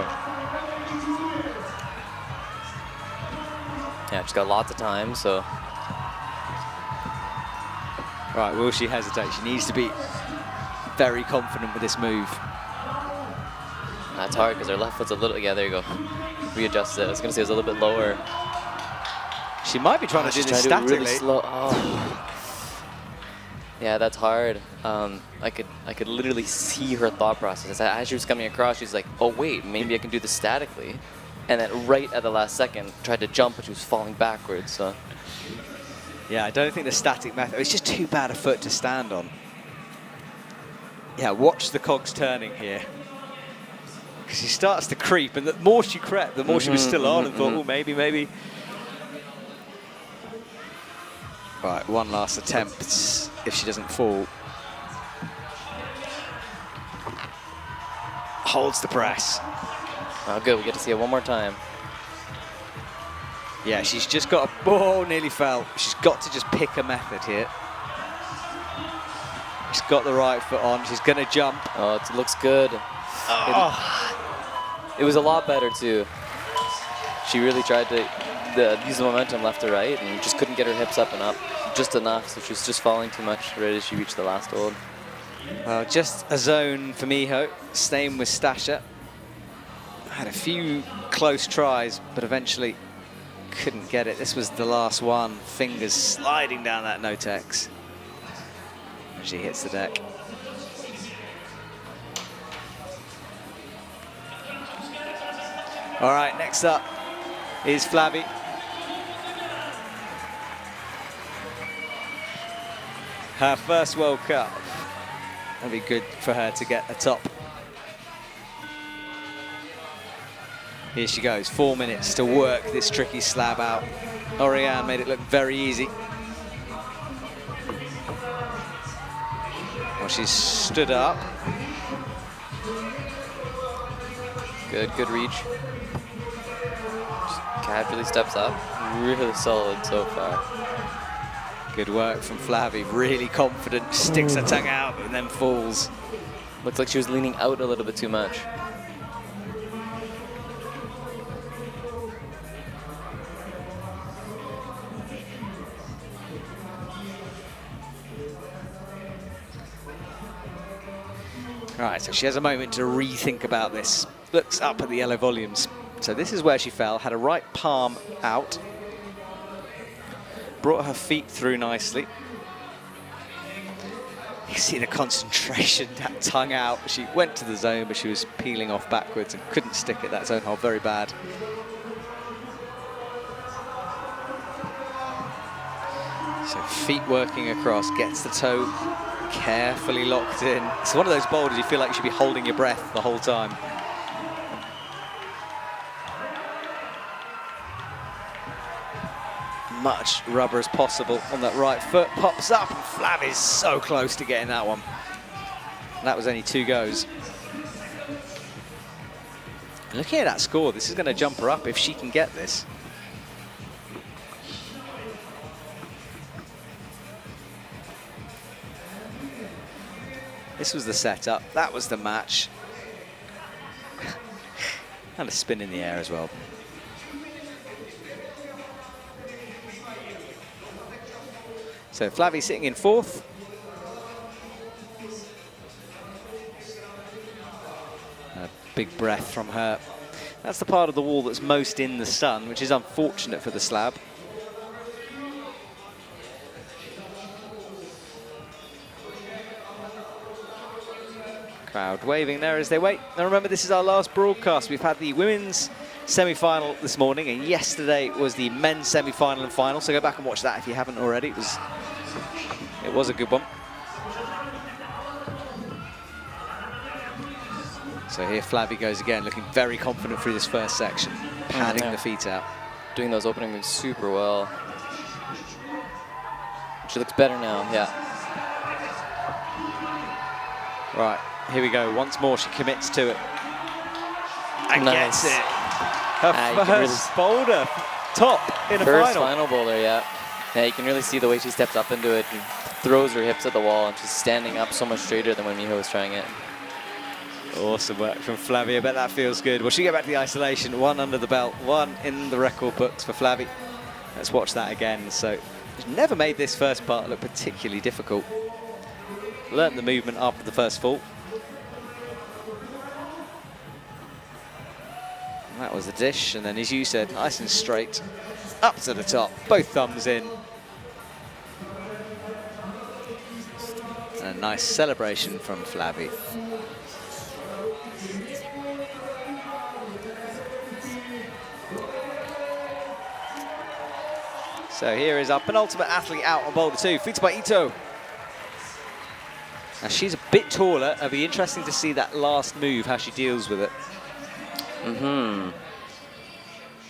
Yeah, she's got lots of time, so. Right, will she hesitate? She needs to be very confident with this move. That's hard because her left foot's a little, yeah, there you go. Readjust it. I was going to say it's a little bit lower. She might be trying to do this statically. Really slow. Oh. Yeah, that's hard. I could literally see her thought process. As she was coming across, she's like, oh wait, maybe I can do this statically. And then right at the last second, tried to jump, but she was falling backwards. So. Yeah, I don't think the static method, it's just too bad a foot to stand on. Yeah, watch the cogs turning here. Because she starts to creep, and the more she crept, the more she was still on and thought, oh, maybe. Right, one last attempt if she doesn't fall. Holds the press. Oh, good. We get to see it one more time. Yeah, she's just got a... Oh, nearly fell. She's got to just pick a method here. She's got the right foot on. She's going to jump. Oh, it looks good. Oh. It was a lot better, too. She really tried to use the momentum left to right and just couldn't get her hips up and up just enough, so she was just falling too much right as she reached the last hold. Well, just a zone for Miho. Staying with Stasha. Had a few close tries, but eventually couldn't get it. This was the last one. Fingers sliding down that Notex. She hits the deck. All right, next up is Flavie. Her first World Cup. That'd be good for her to get a top. Here she goes, 4 minutes to work this tricky slab out. Orane made it look very easy. Well, she's stood up. Good reach. Just casually steps up. Really solid so far. Good work from Flavie, really confident, sticks her tongue out and then falls. Looks like she was leaning out a little bit too much. All right, so she has a moment to rethink about this. Looks up at the yellow volumes. So this is where she fell, had a right palm out. Brought her feet through nicely. You see the concentration, that tongue out. She went to the zone, but she was peeling off backwards and couldn't stick at that zone hole, very bad. So feet working across, gets the toe carefully locked in. It's one of those boulders you feel like you should be holding your breath the whole time. Much rubber as possible on that right foot. Pops up, and Flavie's so close to getting that one. And that was only 2 goes. Looking at that score, this is going to jump her up if she can get this. This was the setup, that was the match. And a spin in the air as well. So Flavie sitting in 4th. A big breath from her. That's the part of the wall that's most in the sun, which is unfortunate for the slab. Crowd waving there as they wait. Now remember, this is our last broadcast. We've had the women's semi-final this morning, and yesterday was the men's semi-final and final. So go back and watch that if you haven't already. It was a good one. So here Flavie goes again, looking very confident through this first section, padding the feet out. Doing those opening moves super well. She looks better now, yeah. Right, here we go. Once more, she commits to it. And gets it. Her first boulder top in a final. First final boulder, yeah. Yeah, you can really see the way she steps up into it and throws her hips at the wall, and she's standing up so much straighter than when Miho was trying it. Awesome work from Flavie. I bet that feels good. Well, she get back to the isolation. 1 under the belt, 1 in the record books for Flavie. Let's watch that again. So, she's never made this first part look particularly difficult. Learned the movement after the first fall. And that was the dish, and then as you said, nice and straight, up to the top, both thumbs in. And a nice celebration from Flavie. So here is our penultimate athlete out on boulder 2, featured by Ito. Now she's a bit taller. It'll be interesting to see that last move, how she deals with it.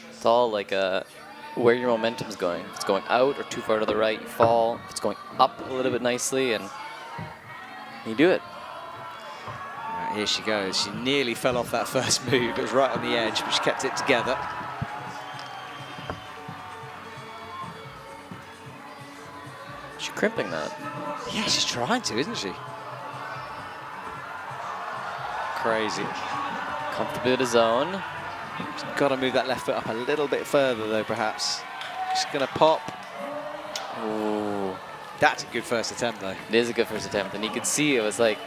It's all like where your momentum's going. If it's going out or too far to the right, you fall. If it's going up a little bit nicely, and you do it. Right, here she goes. She nearly fell off that first move. It was right on the edge, but she kept it together. She's crimping that. Yeah, she's trying to, isn't she? Crazy. Comfortably to zone. She's got to move that left foot up a little bit further, though, perhaps. She's going to pop. Ooh. That's a good first attempt, though. It is a good first attempt, and you could see it was like,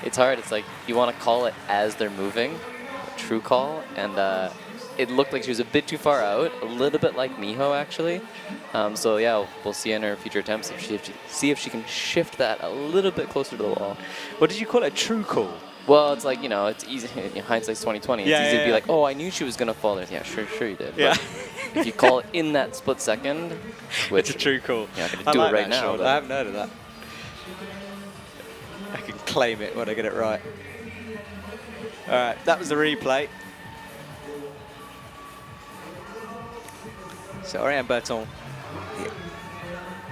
it's hard. It's like you want to call it as they're moving, a true call, and it looked like she was a bit too far out, a little bit like Miho, actually. So yeah, we'll see in her future attempts see if she can shift that a little bit closer to the wall. What did you call it? A true call? Well, it's like, you know, it's easy. Hindsight's 2020. It's easy to be like, oh, I knew she was gonna fall there. Yeah, sure you did. Yeah. But if you call it in that split second, which it's a true call. Yeah, I'm gonna do it right now. I haven't heard of that. I can claim it when I get it right. All right, that was the replay. So Orane Berton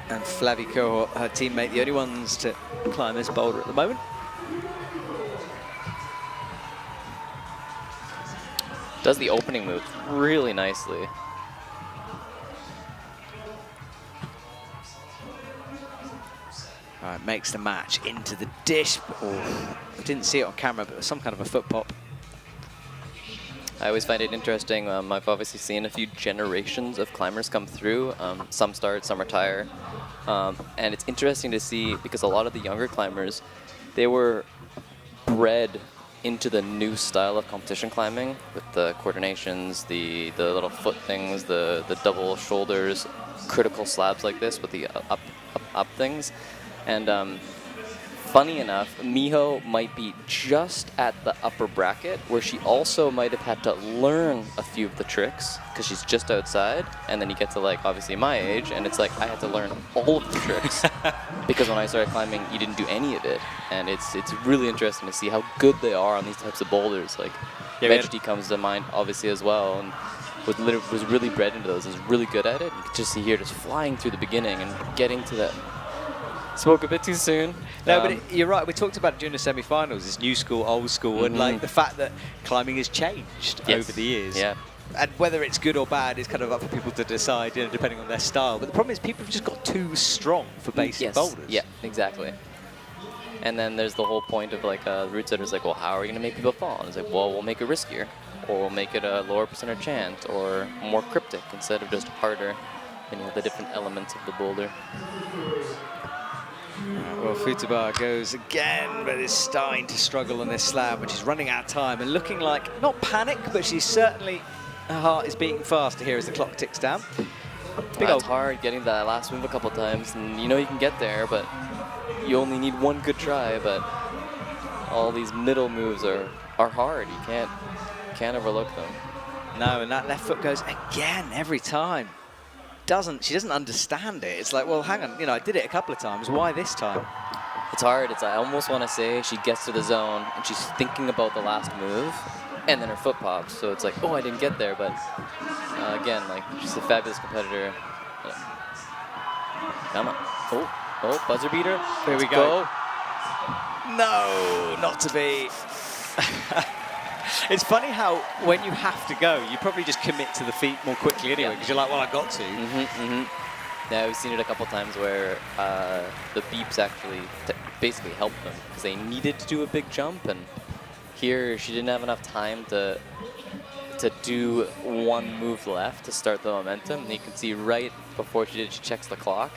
and Flavie Cohort, her teammate, the only ones to climb this boulder at the moment. Does the opening move really nicely. All right, makes the match into the dish. Oh, I didn't see it on camera, but it was some kind of a foot pop. I always find it interesting. I've obviously seen a few generations of climbers come through. Some start, some retire. And it's interesting to see because a lot of the younger climbers, they were bred into the new style of competition climbing with the coordinations, the little foot things, the double shoulders, critical slabs like this with the up things. And funny enough, Miho might be just at the upper bracket where she also might have had to learn a few of the tricks because she's just outside. And then you get to like obviously my age and it's like I had to learn all of the tricks because when I started climbing, you didn't do any of it. And it's really interesting to see how good they are on these types of boulders. Like Veggie comes to mind obviously as well. And was really bred into those, is really good at it. You can just see here just flying through the beginning and getting to that. Spoke a bit too soon. No, but you're right. We talked about it during the semi-finals, this new school, old school, and like the fact that climbing has changed over the years. Yeah. And whether it's good or bad is kind of up for people to decide, you know, depending on their style. But the problem is people have just got too strong for basic boulders. Yeah, exactly. And then there's the whole point of like route setters like, well, how are we going to make people fall? And it's like, well, we'll make it riskier, or we'll make it a lower percentage chance, or more cryptic instead of just harder. And you have the different elements of the boulder. Well, Futaba goes again, but is starting to struggle on this slab, but she's running out of time and looking like, not panic, but she's certainly, her heart is beating faster here as the clock ticks down. It's hard getting that last move a couple times, and you know you can get there, but you only need one good try, but all these middle moves are hard. You can't overlook them. No, and that left foot goes again every time. She doesn't understand it. It's like, well, hang on, you know, I did it a couple of times. Why this time? It's hard. I almost want to say she gets to the zone and she's thinking about the last move, and then her foot pops. So it's like, oh, I didn't get there. But again, like she's a fabulous competitor. Come on. Oh, buzzer beater. There we go. No, not to be. It's funny how when you have to go, you probably just commit to the feet more quickly anyway, because you're like, well, I got to. Yeah, we've seen it a couple times where the beeps actually basically helped them because they needed to do a big jump, and here she didn't have enough time to do one move left to start the momentum. And you can see right before she checks the clock,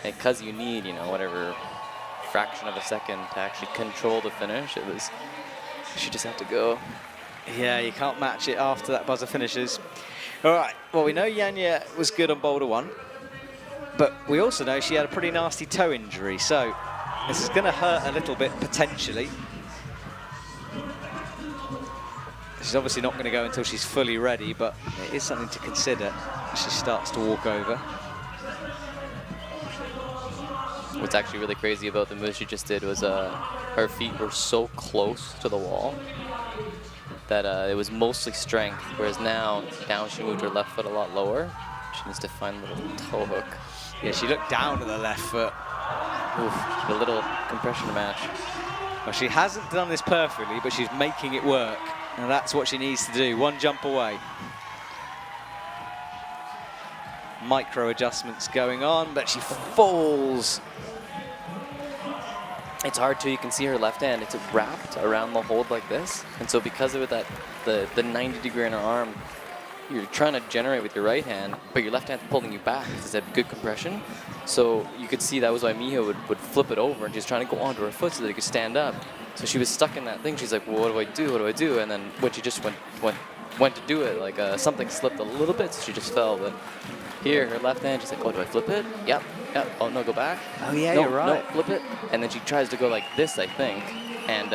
and because you need, you know, whatever fraction of a second to actually control the finish, she just had to go. Yeah, you can't match it after that buzzer finishes. All right, well, we know Yanya was good on boulder 1, but we also know she had a pretty nasty toe injury, so this is going to hurt a little bit, potentially. She's obviously not going to go until she's fully ready, but it is something to consider as she starts to walk over. What's actually really crazy about the move she just did was her feet were so close to the wall that it was mostly strength, whereas now she moved her left foot a lot lower. She needs to find a little toe hook. Yeah, she looked down at the left foot. Oof, a little compression match. Well, she hasn't done this perfectly, but she's making it work, and that's what she needs to do. One jump away. Micro adjustments going on, but she falls. It's hard too. You can see her left hand. It's wrapped around the hold like this, and so because of that, the 90 degree in her arm, you're trying to generate with your right hand, but your left hand's pulling you back because it had good compression. So you could see that was why Miho would flip it over, and she's trying to go onto her foot so that it could stand up. So she was stuck in that thing. She's like, well, what do I do? What do I do? And then when she just went to do it, like something slipped a little bit, so she just fell. But here, her left hand, she's like, oh, do I flip it? Yep. Oh, no, go back. Oh, yeah, no, you're right. No, flip it. And then she tries to go like this, I think. and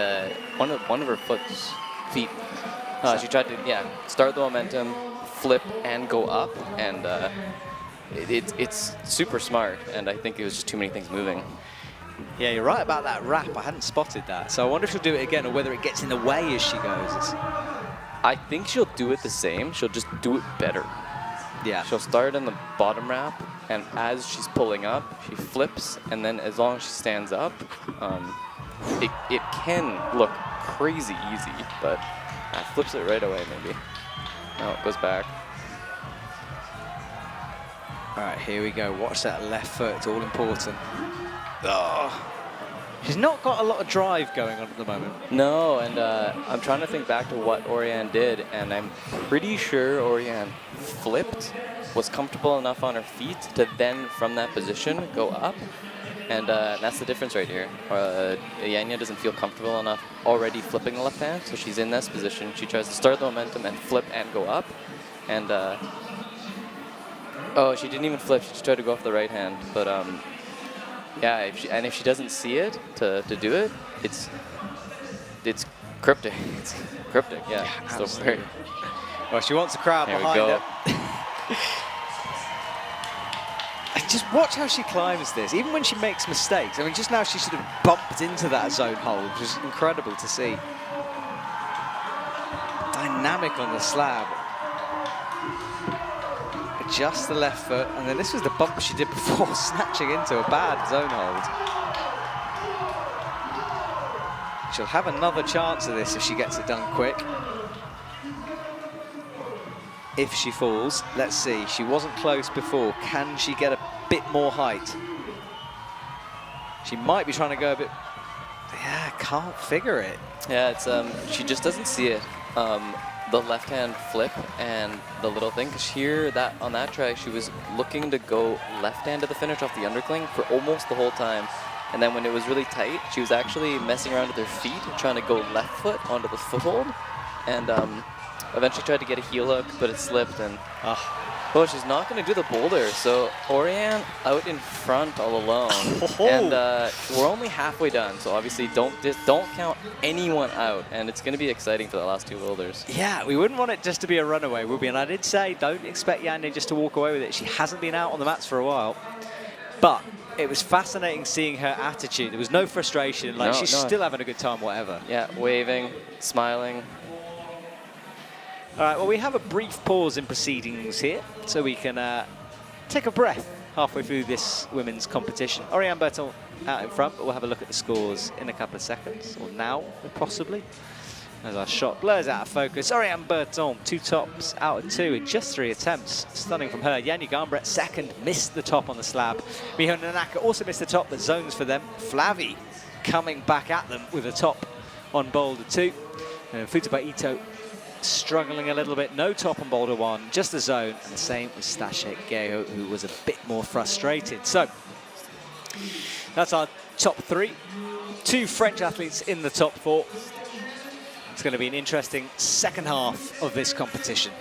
one of her feet. She tried to start the momentum, flip, and go up, and it's super smart. And I think it was just too many things moving. Yeah, you're right about that wrap. I hadn't spotted that. So I wonder if she'll do it again or whether it gets in the way as she goes. I think she'll do it the same. She'll just do it better. Yeah. She'll start in the bottom wrap, and as she's pulling up, she flips, and then as long as she stands up, it can look crazy easy, but flips it right away maybe. No, it goes back. All right, here we go. Watch that left foot. It's all important. Oh. She's not got a lot of drive going on at the moment. No, and I'm trying to think back to what Orane did, and I'm pretty sure Orane flipped, was comfortable enough on her feet to then, from that position, go up. And that's the difference right here. Yanya doesn't feel comfortable enough already flipping the left hand, so she's in this position. She tries to start the momentum and flip and go up. And, oh, she didn't even flip. She just tried to go off the right hand. But, yeah, if she doesn't see it to do it, it's cryptic. It's cryptic, yeah. Still very. Well, she wants a crowd behind her. Just watch how she climbs this, even when she makes mistakes. I mean, just now she sort of bumped into that zone hold, which is incredible to see. Dynamic on the slab. Adjust the left foot, and then this was the bump she did before, snatching into a bad zone hold. She'll have another chance of this if she gets it done quick. If she falls, let's see. She wasn't close before. Can she get a bit more height? She might be trying to go a bit. Yeah, can't figure it. Yeah, it's she just doesn't see it. The left hand flip and the little thing, because here on that track she was looking to go left hand to the finish off the undercling for almost the whole time, and then when it was really tight, she was actually messing around with her feet, trying to go left foot onto the foothold, and eventually tried to get a heel hook, but it slipped, and oh, she's not going to do the boulder. So Orane out in front all alone, and we're only halfway done. So obviously don't count anyone out, and it's going to be exciting for the last two boulders. Yeah, we wouldn't want it just to be a runaway, would we? And I did say don't expect Yanya just to walk away with it. She hasn't been out on the mats for a while, but it was fascinating seeing her attitude. There was no frustration. Like she's still having a good time, whatever. Yeah, waving, smiling. All right, well, we have a brief pause in proceedings here, so we can take a breath halfway through this women's competition. Orane Berton out in front, but we'll have a look at the scores in a couple of seconds, or now, possibly, as our shot blurs out of focus. Orane Berton, 2 tops out of 2 in just 3 attempts. Stunning from her. Yanya Garnbret, second, missed the top on the slab. Miho Nanaka also missed the top, but zones for them. Flavy coming back at them with a top on Boulder 2. And Futaba Ito struggling a little bit, no top on Boulder 1, just the zone, and the same with Stashek Geho, who was a bit more frustrated. So that's our top 3. 2 French athletes in the top 4. It's going to be an interesting second half of this competition.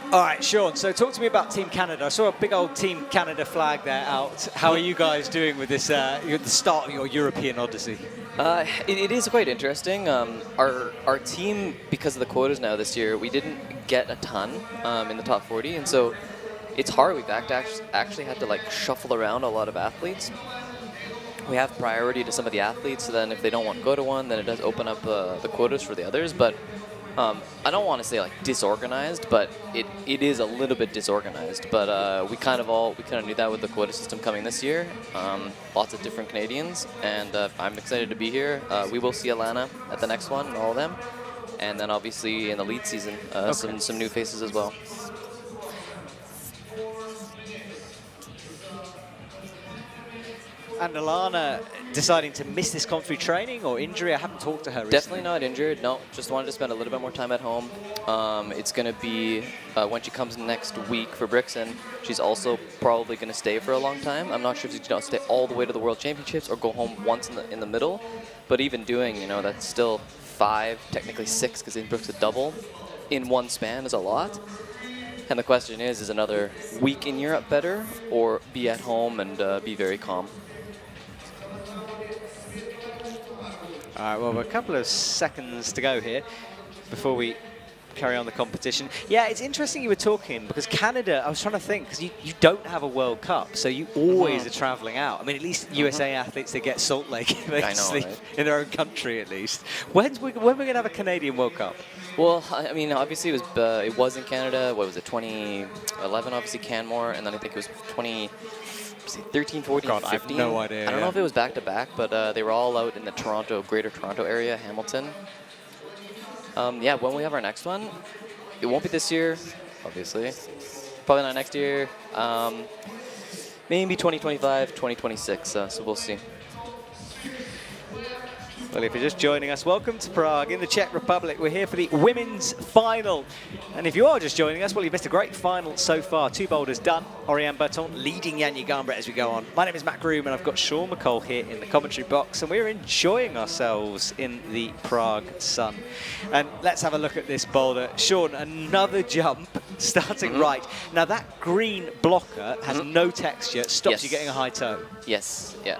All right, Sean, so talk to me about Team Canada. I saw a big old Team Canada flag there out. How are you guys doing with this, at the start of your European odyssey? It is quite interesting. Our team, because of the quotas now this year, we didn't get a ton in the top 40, and so it's hard. We've actually had to like shuffle around a lot of athletes. We have priority to some of the athletes, so then if they don't want to go to one, then it does open up the quotas for the others, but I don't want to say like disorganized, but it is a little bit disorganized. But we kind of knew that with the quota system coming this year. Lots of different Canadians, and I'm excited to be here. We will see Alana at the next one, and all of them, and then obviously in the lead season, some new faces as well. And Alana deciding to miss this comp through training or injury? I haven't talked to her recently. Definitely not injured, no. Just wanted to spend a little bit more time at home. It's going to be, when she comes next week for Brixton, she's also probably going to stay for a long time. I'm not sure if she's going to stay all the way to the World Championships or go home once in the middle. But even doing, that's still 5, technically 6, because Innsbruck's a double in one span is a lot. And the question is another week in Europe better, or be at home and be very calm? All right, well, we're a couple of seconds to go here before we carry on the competition. Yeah, it's interesting you were talking, because Canada, I was trying to think, because you don't have a World Cup, so you always are traveling out. I mean, at least USA athletes, they get Salt Lake, they can sleep in their own country at least. When are we going to have a Canadian World Cup? Well, I mean, obviously it was in Canada. What was it, 2011, obviously Canmore, and then I think it was 2013, 14, God, 15. I have no idea. I don't know if it was back-to-back, but they were all out in the Greater Toronto area, Hamilton. Yeah, when we have our next one, it won't be this year, obviously. Probably not next year. Maybe 2025, 2026, so we'll see. Well, if you're just joining us, welcome to Prague in the Czech Republic. We're here for the women's final. And if you are just joining us, well, you've missed a great final so far. 2 boulders done. Oriane Berton leading Janja Garnbret as we go on. My name is Matt Groom, and I've got Sean McColl here in the commentary box, and we're enjoying ourselves in the Prague sun. And let's have a look at this boulder. Sean, another jump starting right. Now, that green blocker has no texture, stops you getting a high toe. Yes, yeah.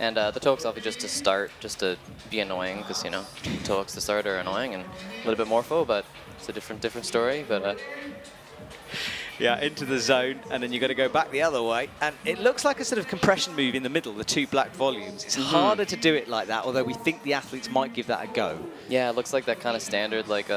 And the toe hooks obviously just to start, just to be annoying, because, you know, toe hooks to start are annoying and a little bit morpho, but it's a different story. But yeah, into the zone, and then you've got to go back the other way. And it looks like a sort of compression move in the middle, the 2 black volumes. It's harder to do it like that, although we think the athletes might give that a go. Yeah, it looks like that kind of standard, like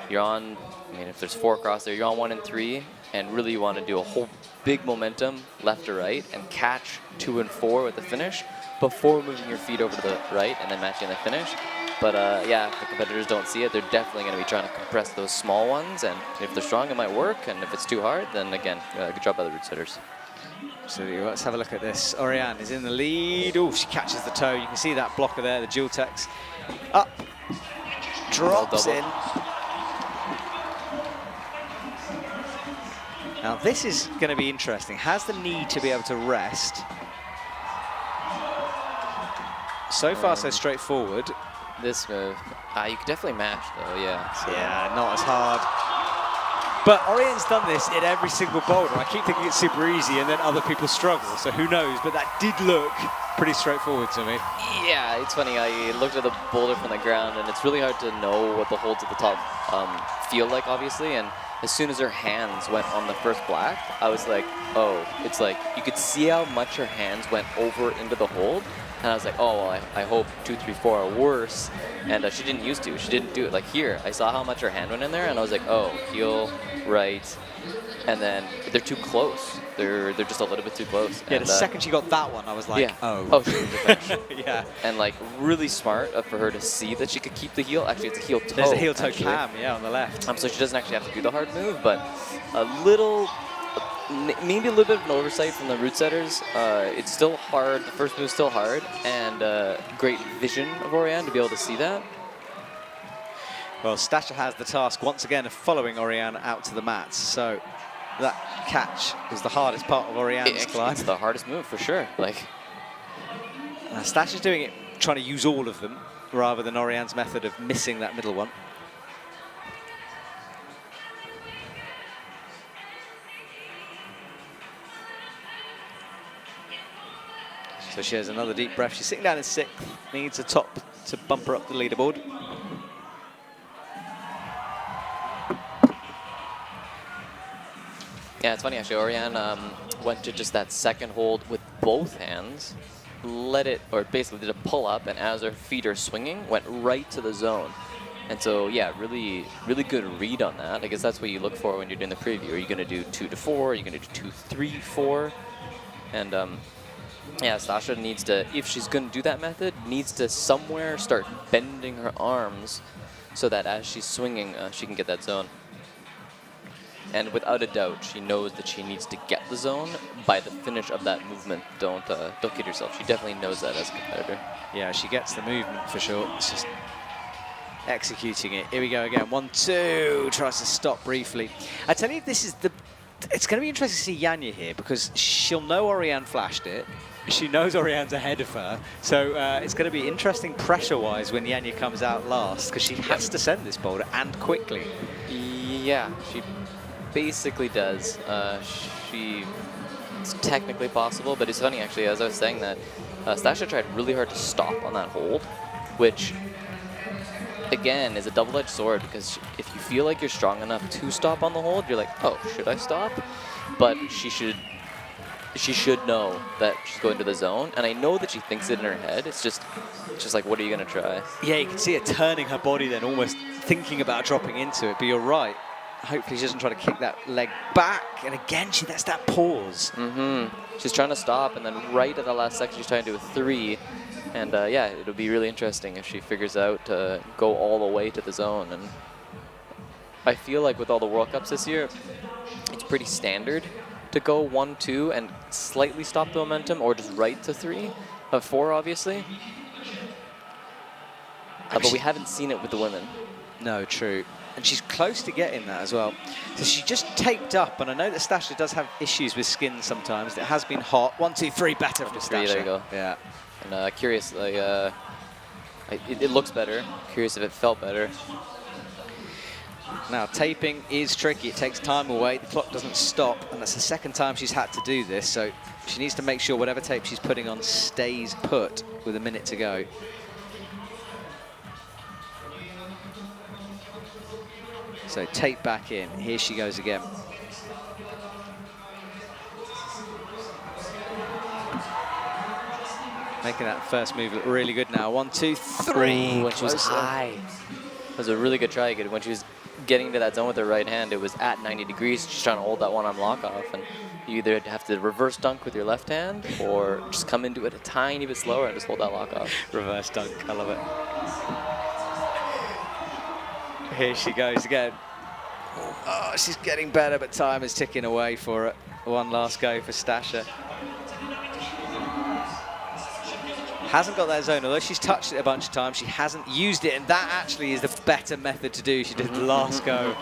you're on, I mean, if there's 4 across there, you're on 1 and 3, and really you want to do a whole big momentum left to right and catch 2 and 4 with the finish, before moving your feet over to the right and then matching the finish. But yeah, if the competitors don't see it, they're definitely going to be trying to compress those small ones, and if they're strong, it might work, and if it's too hard, then again, good job by the root setters. So let's have a look at this. Oriane is in the lead. Oh, she catches the toe. You can see that blocker there, the dual tex. Up, drops in. Now this is going to be interesting. Has the need to be able to rest. So far, so straightforward. This move, you could definitely match though, yeah. So. Yeah, not as hard. But Oriane's done this in every single boulder. I keep thinking it's super easy, and then other people struggle, so who knows? But that did look pretty straightforward to me. Yeah, it's funny. I looked at the boulder from the ground, and it's really hard to know what the holds at the top feel like, obviously. And as soon as her hands went on the first black, I was like, oh, it's like you could see how much her hands went over into the hold. And I was like, oh, well, I hope 2, 3, 4 are worse. And she didn't used to. She didn't do it. Like here, I saw how much her hand went in there, and I was like, oh, heel, right. And then they're too close. They're just a little bit too close. Yeah, and, the second she got that one, I was like, oh, she was yeah. And like really smart for her to see that she could keep the heel. Actually, it's a heel toe. There's a heel toe cam, yeah, on the left. So she doesn't actually have to do the hard move, but a little. Maybe a little bit of an oversight from the root setters. It's still hard. The first move's still hard, and great vision of Oriane to be able to see that. Well, Stasha has the task once again of following Oriane out to the mats. So that catch was the hardest part of Oriane's climb. It's the hardest move for sure. Like Stasha's doing it, trying to use all of them rather than Oriane's method of missing that middle one. So she has another deep breath. She's sitting down in 6th, needs a top to bump her up the leaderboard. Yeah, it's funny actually. Oriane went to just that second hold with both hands, let it, or basically did a pull up, and as her feet are swinging, went right to the zone. And so, yeah, really, really good read on that. I guess that's what you look for when you're doing the preview. Are you going to do 2 to 4? Are you going to do 2, 3, 4? And yeah, Stasha needs to, if she's going to do that method, needs to somewhere start bending her arms so that as she's swinging, she can get that zone. And without a doubt, she knows that she needs to get the zone by the finish of that movement. Don't kid yourself. She definitely knows that as a competitor. Yeah, she gets the movement for sure. It's just executing it. Here we go again. 1, 2. Tries to stop briefly. I tell you, this is the. It's going to be interesting to see Janja here because she'll know Oriane flashed it. She knows Oriane's ahead of her. So it's going to be interesting pressure-wise when Janja comes out last because she has to send this boulder and quickly. Yeah, she basically does. It's technically possible, but it's funny actually, as I was saying that, Stasha tried really hard to stop on that hold, which again is a double-edged sword, because if you feel like you're strong enough to stop on the hold, you're like, oh, should I stop? But she should know that she's going to the zone, and I know that she thinks it in her head. It's just like, what are you gonna try? Yeah, you can see her turning her body then, almost thinking about dropping into it, but you're right. Hopefully she doesn't try to kick that leg back, and again, she lets that pause. She's trying to stop, and then right at the last second, she's trying to do a 3. And yeah, it'll be really interesting if she figures out to go all the way to the zone. And I feel like with all the World Cups this year, it's pretty standard to go 1-2 and slightly stop the momentum, or just right to 4, obviously. But we haven't seen it with the women. No, true. And she's close to getting that as well. So she just taped up, and I know that Stasha does have issues with skin sometimes. It has been hot. 1, 2, 3, better for Stasha. There you go. Yeah. And curious, like, it looks better. Curious if it felt better. Now, taping is tricky. It takes time away. The clock doesn't stop, and that's the second time she's had to do this. So she needs to make sure whatever tape she's putting on stays put with a minute to go. So tape back in. Here she goes again. Making that first move look really good now. 1, 2, 3. When she was high. It was a really good try. When she was getting to that zone with her right hand, it was at 90 degrees. She's trying to hold that one-arm lock off. And you either have to reverse dunk with your left hand, or just come into it a tiny bit slower and just hold that lock off. Reverse dunk. I love it. Here she goes again. Oh, she's getting better, but time is ticking away for it. One last go for Stasha. Hasn't got that zone, although she's touched it a bunch of times. She hasn't used it, and that actually is the better method to do. She did the last go.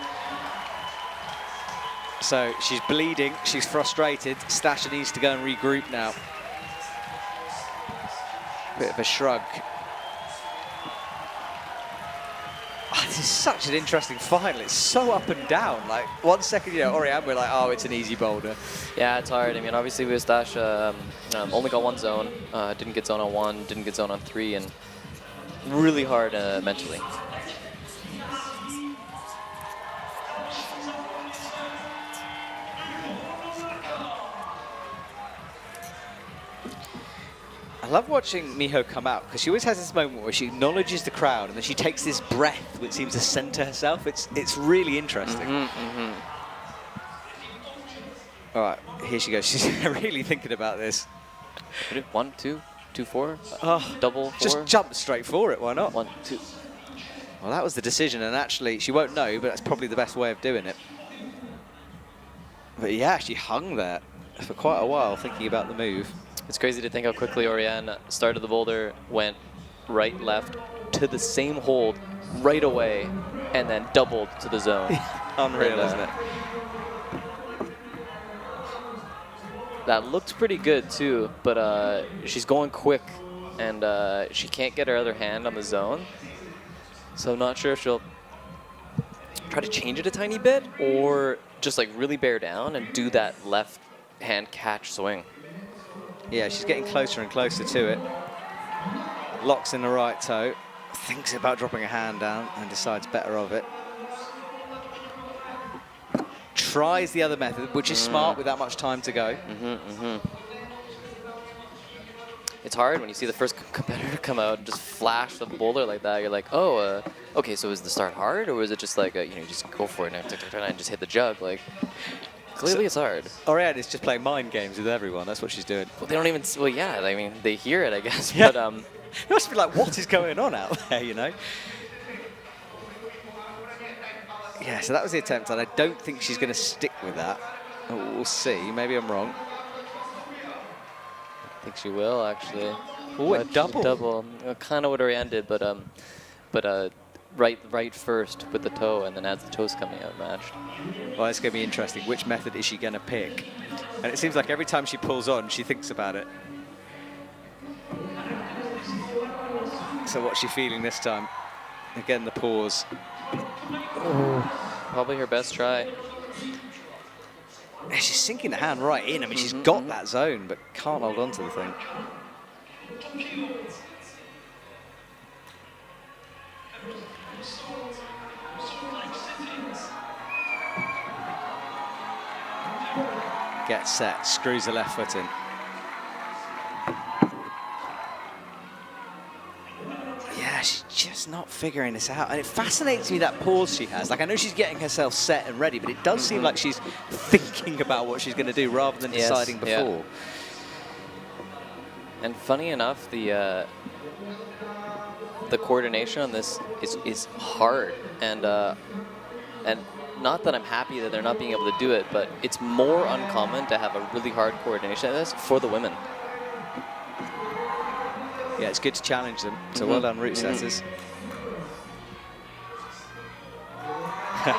So she's bleeding, she's frustrated. Stasha needs to go and regroup now. Bit of a shrug. Oh, this is such an interesting final. It's so up and down. Like, 1 second, you know, Orane, we're like, oh, it's an easy boulder. Yeah, it's hard. I mean, obviously with Stasha, only got one zone. Didn't get zone on 1, didn't get zone on 3, and really hard mentally. I love watching Miho come out, because she always has this moment where she acknowledges the crowd and then she takes this breath which seems to center herself. It's really interesting. All right, here she goes. She's really thinking about this. 1, 2, 2, 4. Oh, double 4. Just jump straight for it. Why not? 1, 2. Well, that was the decision, and actually she won't know, but that's probably the best way of doing it. But yeah, she hung there for quite a while thinking about the move. It's crazy to think how quickly Orane started the boulder, went right, left, to the same hold right away, and then doubled to the zone. Unreal, isn't it? That looked pretty good too, but she's going quick, and she can't get her other hand on the zone. So I'm not sure if she'll try to change it a tiny bit, or just like really bear down and do that left hand catch swing. Yeah, she's getting closer and closer to it. Locks in the right toe, thinks about dropping a hand down and decides better of it. Tries the other method, which is smart with that much time to go. It's hard when you see the first competitor come out and just flash the boulder like that. You're like, oh, okay, so is the start hard, or was it just like, you know, you just go for it and just hit the jug? Like, clearly it's hard. Orane is just playing mind games with everyone. That's what she's doing. Well, they don't even, well, yeah, I mean, they hear it, I guess. Yeah. But it must be like, what is going on out there, you know? Yeah, so that was the attempt, and I don't think she's going to stick with that. We'll see. Maybe I'm wrong. I think she will, actually. Oh, a double. Double. Kind of what Orane did, but right first with the toe, and then as the toe's coming out, matched. Well, it's going to be interesting. Which method is she going to pick? And it seems like every time she pulls on, she thinks about it. So what's she feeling this time? Again, the pause. Probably her best try. Yeah, she's sinking the hand right in. I mean, she's got that zone, but can't hold on to the thing. Gets set, screws the left foot in. Yeah, she's just not figuring this out. And it fascinates me, that pause she has. Like, I know she's getting herself set and ready, but it does seem like she's thinking about what she's going to do rather than deciding before. Yeah. And funny enough, the coordination on this is hard. And not that I'm happy that they're not being able to do it, but it's more uncommon to have a really hard coordination of this for the women. Yeah, it's good to challenge them. So well done, route setters. The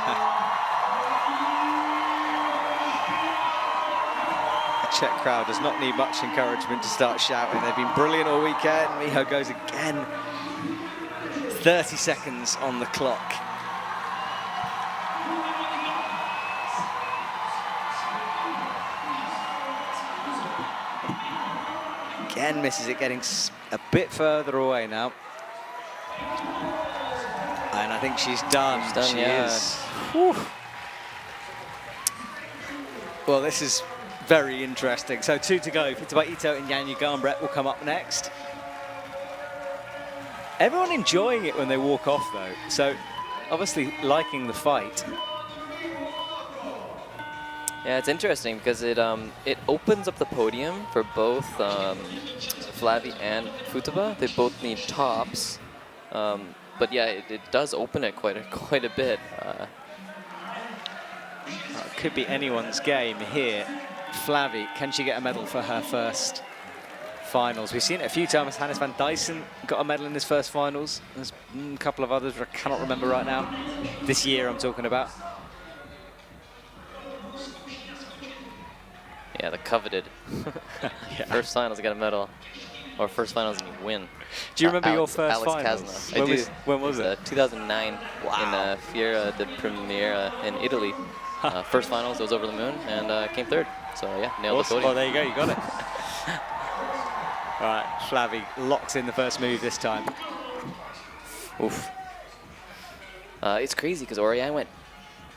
Czech crowd does not need much encouragement to start shouting. They've been brilliant all weekend. Miho goes again. 30 seconds on the clock. Again misses it, getting a bit further away now. And I think she's done. She's done, she yeah. is. Whew. Well, this is very interesting. So 2 to go. Futabai Ito and Yanyu Garnbrett will come up next. Everyone enjoying it when they walk off, though. So obviously liking the fight. Yeah, it's interesting because it opens up the podium for both Flavie and Futaba. They both need tops, but yeah, it does open it quite a bit. It could be anyone's game here. Flavie, can she get a medal for her first finals? We've seen it a few times. Hannes van Dyssen got a medal in his first finals. There's a couple of others I cannot remember right now. This year I'm talking about. Yeah, the coveted. First finals to get a medal, or first finals and you win. Do you remember your first Alex finals? Kazna. When was it? 2009 Wow. in Fiera de Primera in Italy. First finals, it was over the moon, and came third. So yeah, nailed the podium. Oh, there you go, you got it. All right, Flavie locks in the first move this time. Oof. It's crazy because Orane went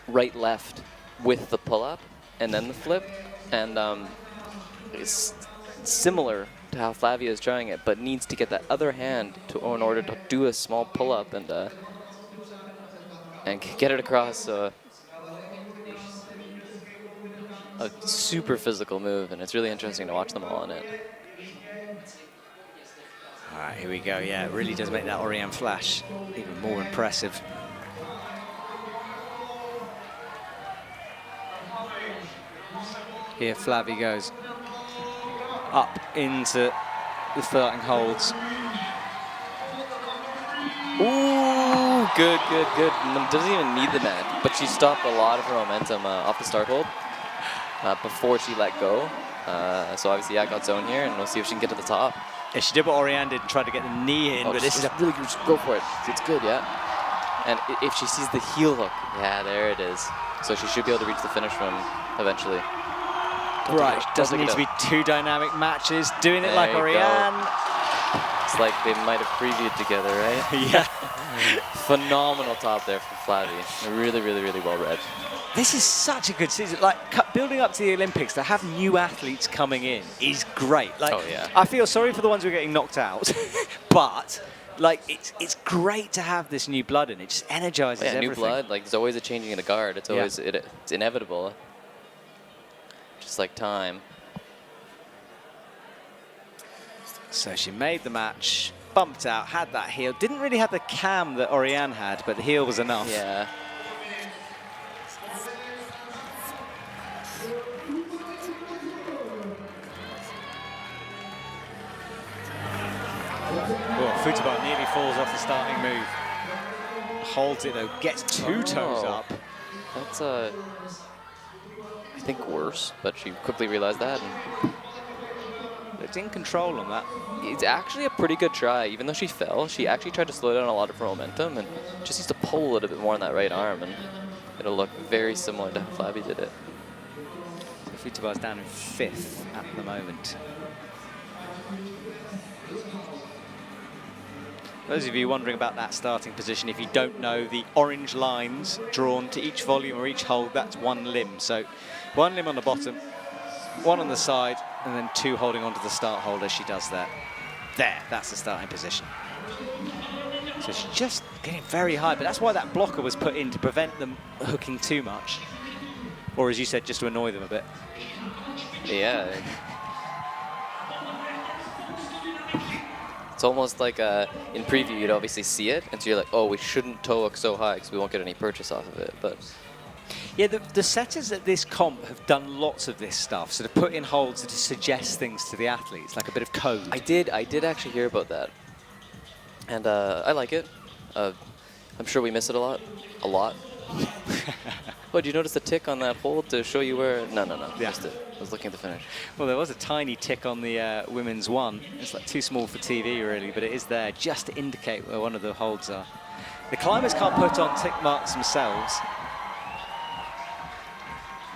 right-left with the pull-up and then the flip. And it's similar to how Flavia is trying it, but needs to get that other hand in order to do a small pull-up and get it across. A super physical move, and it's really interesting to watch them all in it. All right, here we go. Yeah, it really does make that Orane flash even more impressive. Here Flavie goes up into the starting holds. Ooh, good. Doesn't even need the net, but she stopped a lot of her momentum off the start hold before she let go. So obviously, yeah, got zone here, and we'll see if she can get to the top. Yeah, she did what Orane did and tried to get the knee in, but this is a really good. Go for it. It's good, yeah. And if she sees the heel hook, yeah, there it is. So she should be able to reach the finish from eventually. Right, doesn't need to be 2 dynamic matches. Doing it like Orane. It's like they might have previewed together, right? Yeah. Phenomenal top there from Flavie. Really well read. This is such a good season. Like, building up to the Olympics, to have new athletes coming in is great. Like, oh, yeah. I feel sorry for the ones who are getting knocked out, but like it's great to have this new blood in. It just energizes everything. New blood. Like, there's always a changing of the guard. It's always it's inevitable. Just like time. So she made the match, bumped out, had that heel. Didn't really have the cam that Orane had, but the heel was enough. Yeah. Oh, Futaba nearly falls off the starting move. Holds it though, gets 2 toes up. That's I think worse, but she quickly realized that. And looked in control on that. it's actually a pretty good try. Even though she fell, she actually tried to slow down a lot of her momentum and just needs to pull a little bit more on that right arm, and it'll look very similar to how Flavie did it. Futubar's down in 5th at the moment. Those of you wondering about that starting position, if you don't know, the orange lines drawn to each volume or each hold, that's one limb. So 1 limb on the bottom, 1 on the side, and then 2 holding onto the start hold as she does that. There, that's the starting position. So she's just getting very high, but that's why that blocker was put in, to prevent them hooking too much. Or as you said, just to annoy them a bit. Yeah. It's almost like in preview, you'd obviously see it, and so you're like, oh, we shouldn't toe hook so high because we won't get any purchase off of it. But yeah, the setters at this comp have done lots of this stuff, so to put in holds to suggest things to the athletes, like a bit of code. I did actually hear about that, and I like it. I'm sure we miss it a lot. Oh, did you notice the tick on that hold to show you where? No. Yeah. Missed it. I was looking at the finish. Well, there was a tiny tick on the women's 1. It's like too small for TV, really, but it is there just to indicate where one of the holds are. The climbers can't put on tick marks themselves,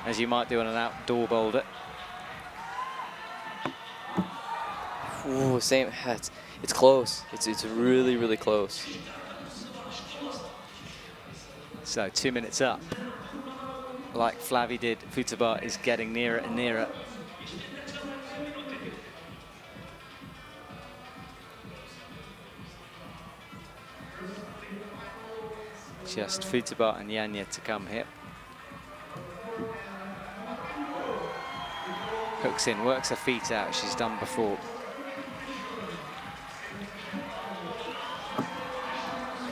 as you might do on an outdoor boulder. Ooh, same. It's close. It's really, really close. So 2 minutes up. Like Flavie did, Futabar is getting nearer and nearer. Just Futabar and Yanya to come here. Hooks in, works her feet out, she's done before.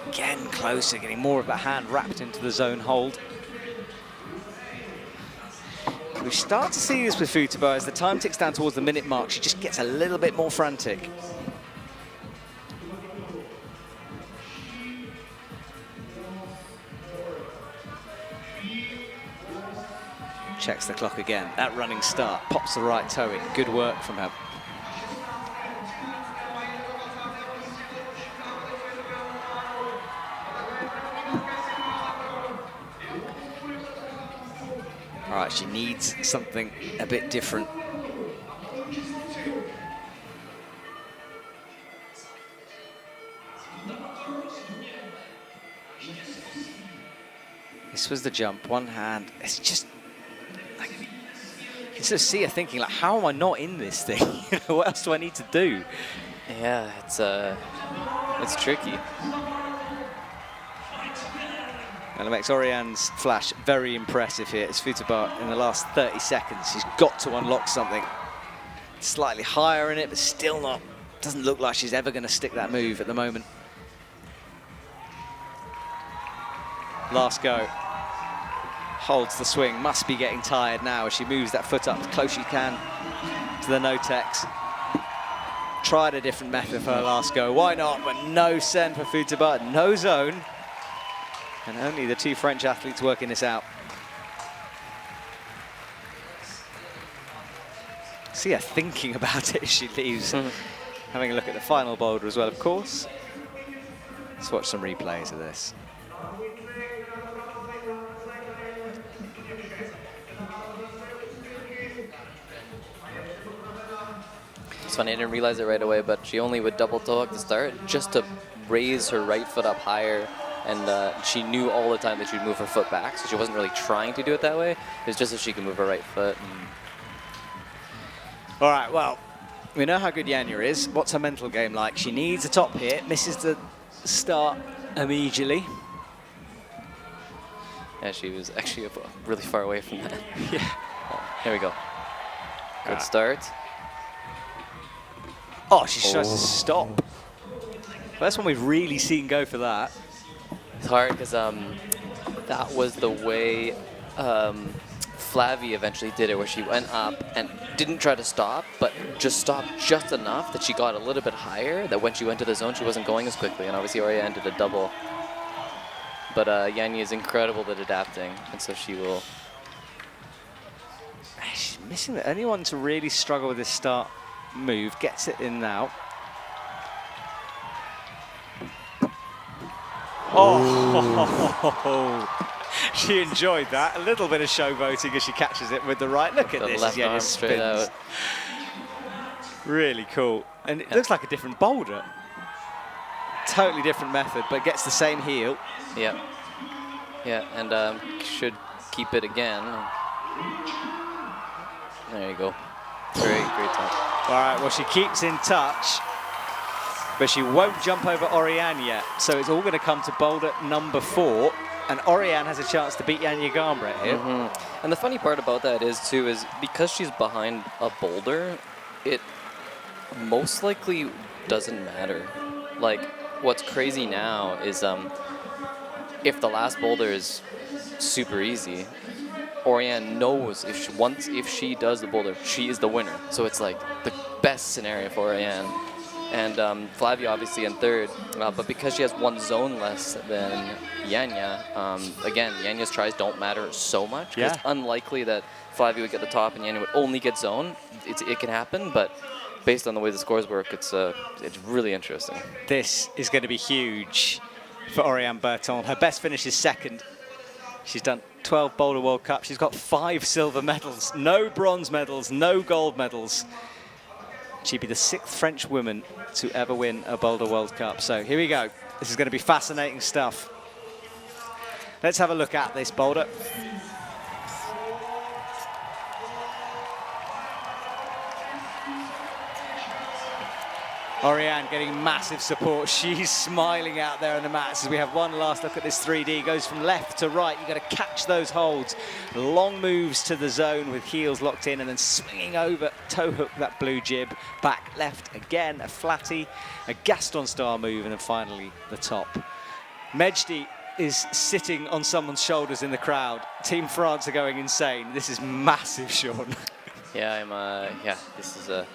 Again closer, getting more of a hand wrapped into the zone hold. We start to see this with Futabar as the time ticks down towards the minute mark. She just gets a little bit more frantic. Checks the clock again. That running start pops the right toe in. Good work from her. All right, she needs something a bit different. This was the jump, one hand. It's just, like, you can sort of see her thinking, like, how am I not in this thing? What else do I need to do? Yeah, it's tricky. And it makes Orane's flash very impressive here. It's Futabar in the last 30 seconds. She's got to unlock something. Slightly higher in it, but still not. Doesn't look like she's ever going to stick that move at the moment. Last go. Holds the swing. Must be getting tired now as she moves that foot up as close as she can to the no-tex. Tried a different method for her last go. Why not? But no send for Futabar. No zone. And only the 2 French athletes working this out. See her thinking about it as she leaves. Having a look at the final boulder as well, of course. Let's watch some replays of this. It's funny, I didn't realize it right away, but she only would double toe hook to start just to raise her right foot up higher. And she knew all the time that she'd move her foot back, so she wasn't really trying to do it that way. It was just so she could move her right foot. All right, well, we know how good Yanya is. What's her mental game like? She needs a top hit, misses the start immediately. Yeah, she was actually really far away from that. Yeah. Here we go. Good start. Oh, she tries to stop. First one we've really seen go for that. It's hard because that was the way Flavie eventually did it, where she went up and didn't try to stop, but just stopped just enough that she got a little bit higher, that when she went to the zone, she wasn't going as quickly. And obviously, Orane did a double. But Yanya is incredible at adapting, and so she will... She's missing it. Anyone to really struggle with this start move gets it in now. Oh, She enjoyed that. A little bit of showboating as she catches it with the right. Look at the this. left arm straight out. Really cool. And it looks like a different boulder. Totally different method, but gets the same heel. Yeah. Yeah, and should keep it again. There you go. Great touch. All right, well, she keeps in touch, but she won't jump over Orane yet. So it's all going to come to boulder number 4. And Orane has a chance to beat Janja Garnbret here. And the funny part about that is, too, is because she's behind a boulder, it most likely doesn't matter. Like, what's crazy now is if the last boulder is super easy, Orane knows if she does the boulder, she is the winner. So it's like the best scenario for Orane. And Flavia obviously in third, but because she has one zone less than Janja, again, Janja's tries don't matter so much. It's unlikely that Flavia would get the top and Janja would only get zone. It can happen, but based on the way the scores work, it's really interesting. This is going to be huge for Orane Berton. Her best finish is second. She's done 12 Boulder World Cups. She's got 5 silver medals, no bronze medals, no gold medals. She'd be the 6th French woman to ever win a Boulder World Cup. So here we go. This is going to be fascinating stuff. Let's have a look at this boulder. Orane getting massive support. She's smiling out there on the mats as we have one last look at this 3D. Goes from left to right. You've got to catch those holds. Long moves to the zone with heels locked in and then swinging over, toe hook that blue jib. Back left again, a flatty, a Gaston style move, and then finally the top. Mejdi is sitting on someone's shoulders in the crowd. Team France are going insane. This is massive, Sean. Yeah, this is a...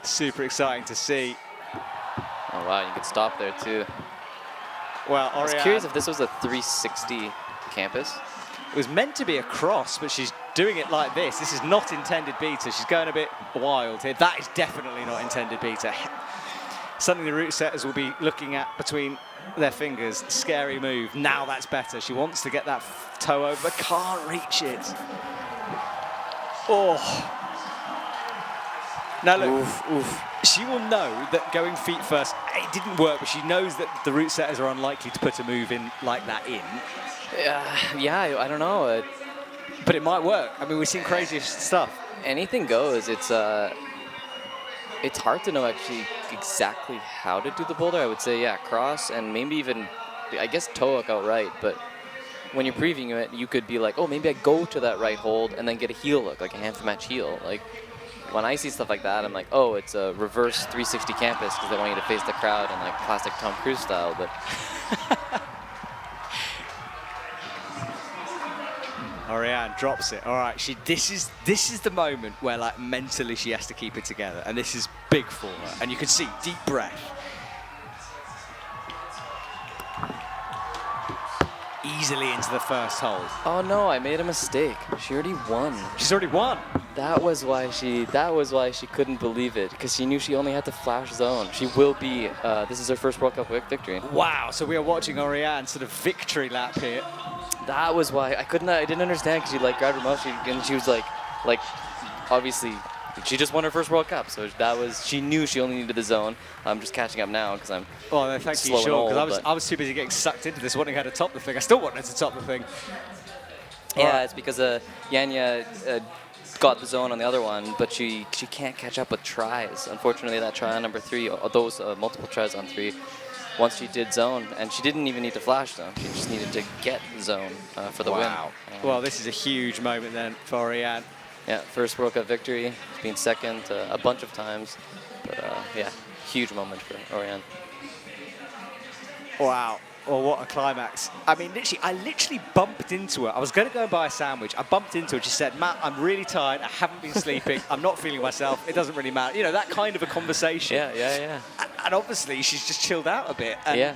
Super exciting to see. Oh wow, you could stop there too. Well, I was curious if this was a 360 campus. It was meant to be a cross, but she's doing it like this. This is not intended beta. She's going a bit wild here. That is definitely not intended beta. Something the route setters will be looking at between their fingers. Scary move. Now that's better. She wants to get that toe over, but can't reach it. Oh. Now look, she will know that going feet first, it didn't work, but she knows that the route setters are unlikely to put a move in like that in. Yeah, I don't know. But it might work. I mean, we've seen crazy stuff. Anything goes. It's hard to know actually exactly how to do the boulder. I would say, yeah, cross and maybe even, I guess, toe hook outright. But when you're previewing it, you could be like, oh, maybe I go to that right hold and then get a heel hook, like a hand to match heel. Like, when I see stuff like that, I'm like, oh, it's a reverse 360 campus because they want you to face the crowd in like classic Tom Cruise style. But Orane drops it. All right, this is the moment where like mentally she has to keep it together, and this is big for her. And you can see deep breath. Easily into the first hold. Oh no, I made a mistake. She already won. She's already won. That was why she couldn't believe it, because she knew she only had to flash zone. She will be. This is her first World Cup victory. Wow. So we are watching Orane sort of victory lap here. That was why I didn't understand, because she like grabbed her mouth and she was like obviously. She just won her first World Cup, so she knew she only needed the zone. I'm just catching up now because I'm thank you, Sean, because I was too busy getting sucked into this, wanting her to top the thing. I still want her to top the thing. Yeah, it's because Janja got the zone on the other one, but she can't catch up with tries. Unfortunately, that try on number 3, or those multiple tries on 3, once she did zone, and she didn't even need to flash zone. She just needed to get zone for the win. Well, this is a huge moment then for Orane. Yeah, first World Cup victory. She's been second a bunch of times. But yeah, huge moment for Orane. Wow. Well, what a climax. I mean, I literally bumped into her. I was going to go and buy a sandwich. I bumped into her. She said, Matt, I'm really tired. I haven't been sleeping. I'm not feeling myself. It doesn't really matter. You know, that kind of a conversation. Yeah. And obviously, she's just chilled out a bit. And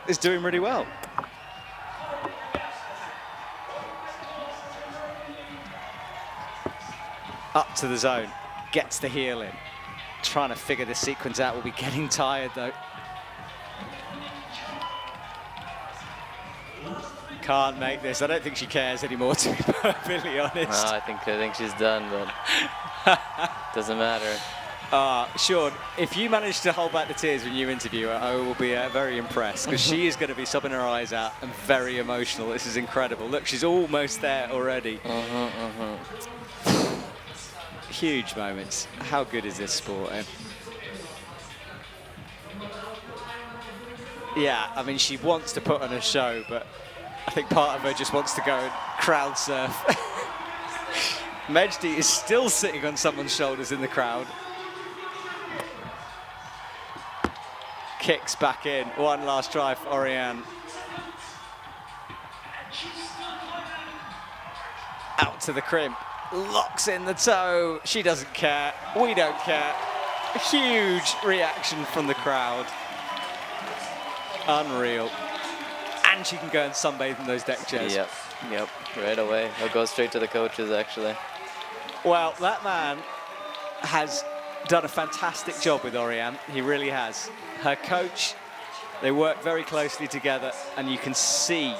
is doing really well. Up to the zone, gets the heel in. Trying to figure this sequence out. Will be getting tired though. Can't make this. I don't think she cares anymore, to be perfectly honest. I think she's done, but doesn't matter. Sean, if you manage to hold back the tears when you interview her, I will be very impressed, because she is going to be sobbing her eyes out and very emotional. This is incredible. Look, she's almost there already. Huge moments. How good is this sport, eh? Yeah, I mean, she wants to put on a show, but I think part of her just wants to go and crowd surf. Mejdi is still sitting on someone's shoulders in the crowd. Kicks back in. One last try for Orane. Out to the crimp. Locks in the toe. She doesn't care. We don't care. A huge reaction from the crowd. Unreal. And she can go and sunbathe in those deck chairs. Yep, right away. He'll go straight to the coaches, actually. Well, that man has done a fantastic job with Orane. He really has. Her coach, they work very closely together, and you can see.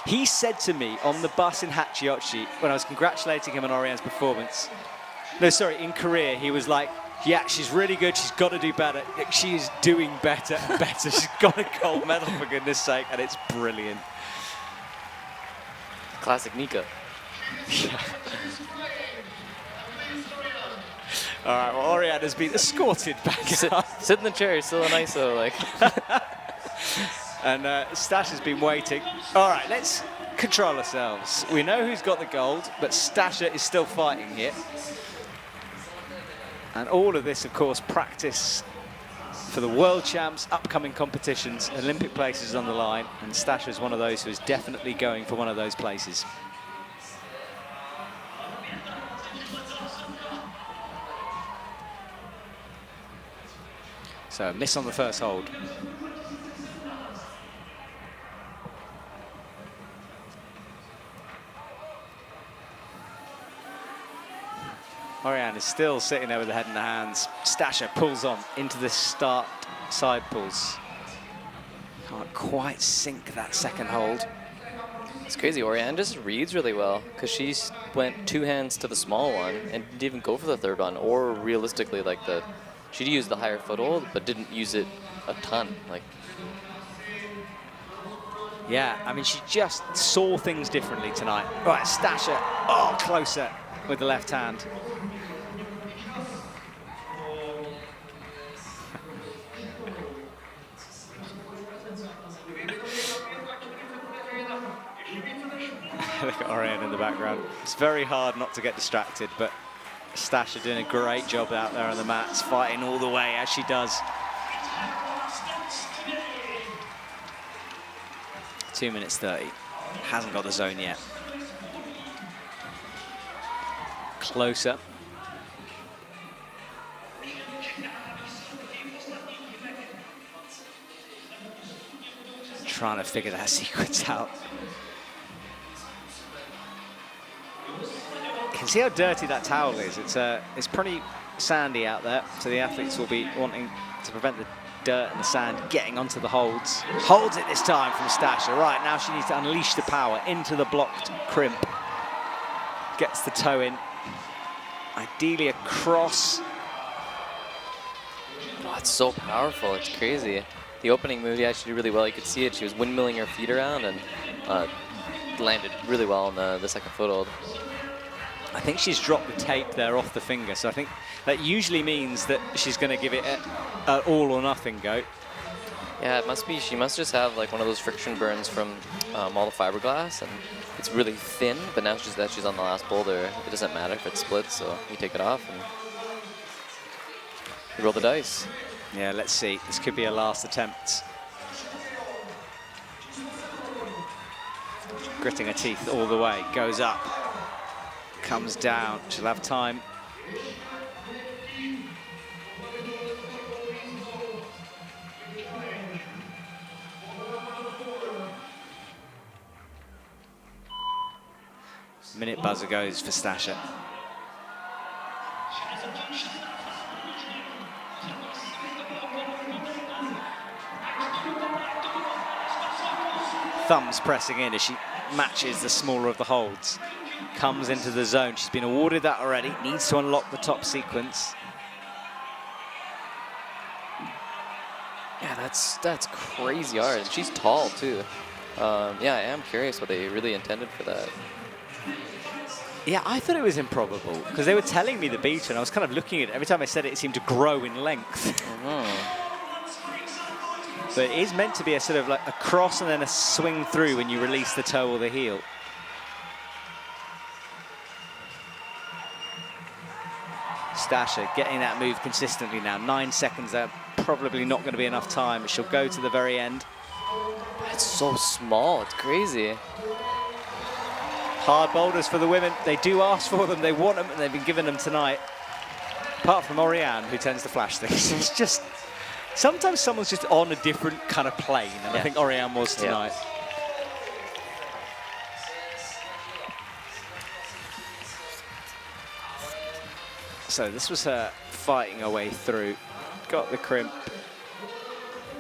He said to me on the bus in Hachiyochi, when I was congratulating him on Oriane's performance, in Korea, he was like, yeah, she's really good, she's got to do better. She is doing better and better. She's got a gold medal, for goodness sake, and it's brilliant. Classic Nika. Yeah. All right, well, Orane has been escorted back up. Sit in the chair, still an ISO, like. And Stash has been waiting. All right, let's control ourselves. We know who's got the gold, but Stasha is still fighting here. And all of this, of course, practice for the World Champs, upcoming competitions, Olympic places on the line, and Stasha is one of those who is definitely going for one of those places. So a miss on the first hold. Orane is still sitting there with the head in the hands. Stasha pulls on into the start side pulls. Can't quite sink that second hold. It's crazy. Orane just reads really well, because she went 2 hands to the small one and didn't even go for the third one, or realistically, like she'd use the higher foothold, but didn't use it a ton. Like. Yeah, I mean, she just saw things differently tonight. Right, Stasha, closer with the left hand. Look at Orane in the background. It's very hard not to get distracted, but Stasha doing a great job out there on the mats, fighting all the way as she does. 2 minutes 30. Hasn't got the zone yet. Closer. Trying to figure that sequence out. You can see how dirty that towel is. It's pretty sandy out there, so the athletes will be wanting to prevent the dirt and the sand getting onto the holds. Holds it this time from Stasha. Right, now she needs to unleash the power into the blocked crimp. Gets the toe in. Ideally across. Oh, it's so powerful. It's crazy. The opening move, yeah, she did really well. You could see it. She was windmilling her feet around and landed really well on the second foothold. I think she's dropped the tape there off the finger, so I think that usually means that she's going to give it an all or nothing go. Yeah, it must be. She must just have like one of those friction burns from all the fiberglass, and it's really thin. But now she's on the last boulder. It doesn't matter if it splits, so you take it off and you roll the dice. Yeah, let's see. This could be a last attempt. Gritting her teeth all the way. Goes up. Comes down. She'll have time. Minute buzzer goes for Stasha. Thumbs pressing in as she matches the smaller of the holds. Comes into the zone. She's been awarded that already. Needs to unlock the top sequence. Yeah, that's crazy hard. She's tall too. Yeah, I am curious what they really intended for that. Yeah, I thought it was improbable because they were telling me the beat, and I was kind of looking at it. Every time I said it, it seemed to grow in length. But it is meant to be a sort of like a cross and then a swing through when you release the toe or the heel. Stasha getting that move consistently now. 9 seconds there. Probably not going to be enough time. She'll go to the very end. It's so small. It's crazy. Hard boulders for the women. They do ask for them. They want them, and they've been given them tonight. Apart from Orane, who tends to flash things. It's just... Sometimes someone's just on a different kind of plane, and I think Orane was tonight. So this was her fighting her way through. Got the crimp.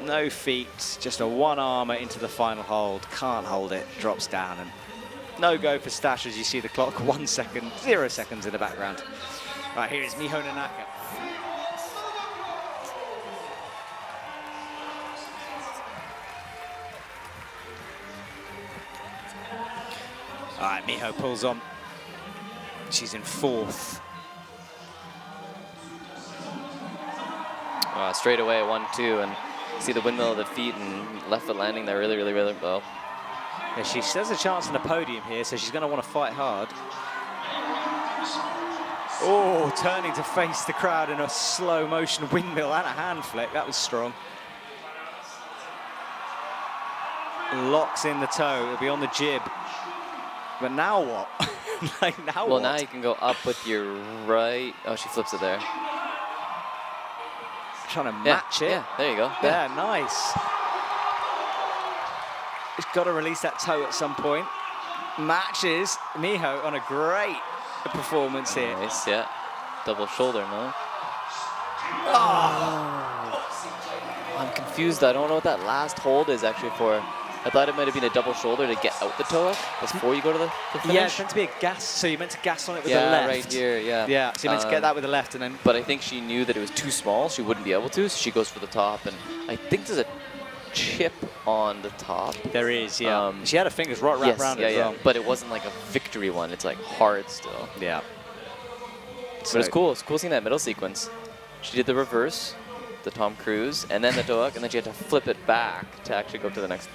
No feet, just a one-armer into the final hold. Can't hold it, drops down. And no go for Stash as you see the clock. 1 second, 0 seconds in the background. Right, here is Miho Nanaka. All right, Miho pulls on. She's in 4th. Straight away, 1-2, and see the windmill of the feet and left foot landing there really, really, really well. Yeah, she has a chance on the podium here, so she's going to want to fight hard. Oh, turning to face the crowd in a slow motion windmill and a hand flick. That was strong. Locks in the toe. It'll be on the jib. But now what? Like, now what? Well, now you can go up with your right. Oh, she flips it there. Trying to match it. Yeah, there you go. Yeah, nice. He's got to release that toe at some point. Matches Miho on a great performance here. Nice, yeah. Double shoulder, no? Oh. I'm confused. I don't know what that last hold is actually for. I thought it might have been a double shoulder to get out the toe before you go to the finish. Yeah, it's meant to be a gas, so you're meant to gas on it with the left. Right here, yeah. Yeah, so you're meant to get that with the left and then... But I think she knew that it was too small. She wouldn't be able to, so she goes for the top. And I think there's a chip on the top. There is, yeah. She had her fingers right wrapped around it as well. But it wasn't like a victory one. It's like hard still. Yeah. But it's cool. It's cool seeing that middle sequence. She did the reverse, the Tom Cruise, and then the toe-hook, and then she had to flip it back to actually go to the next.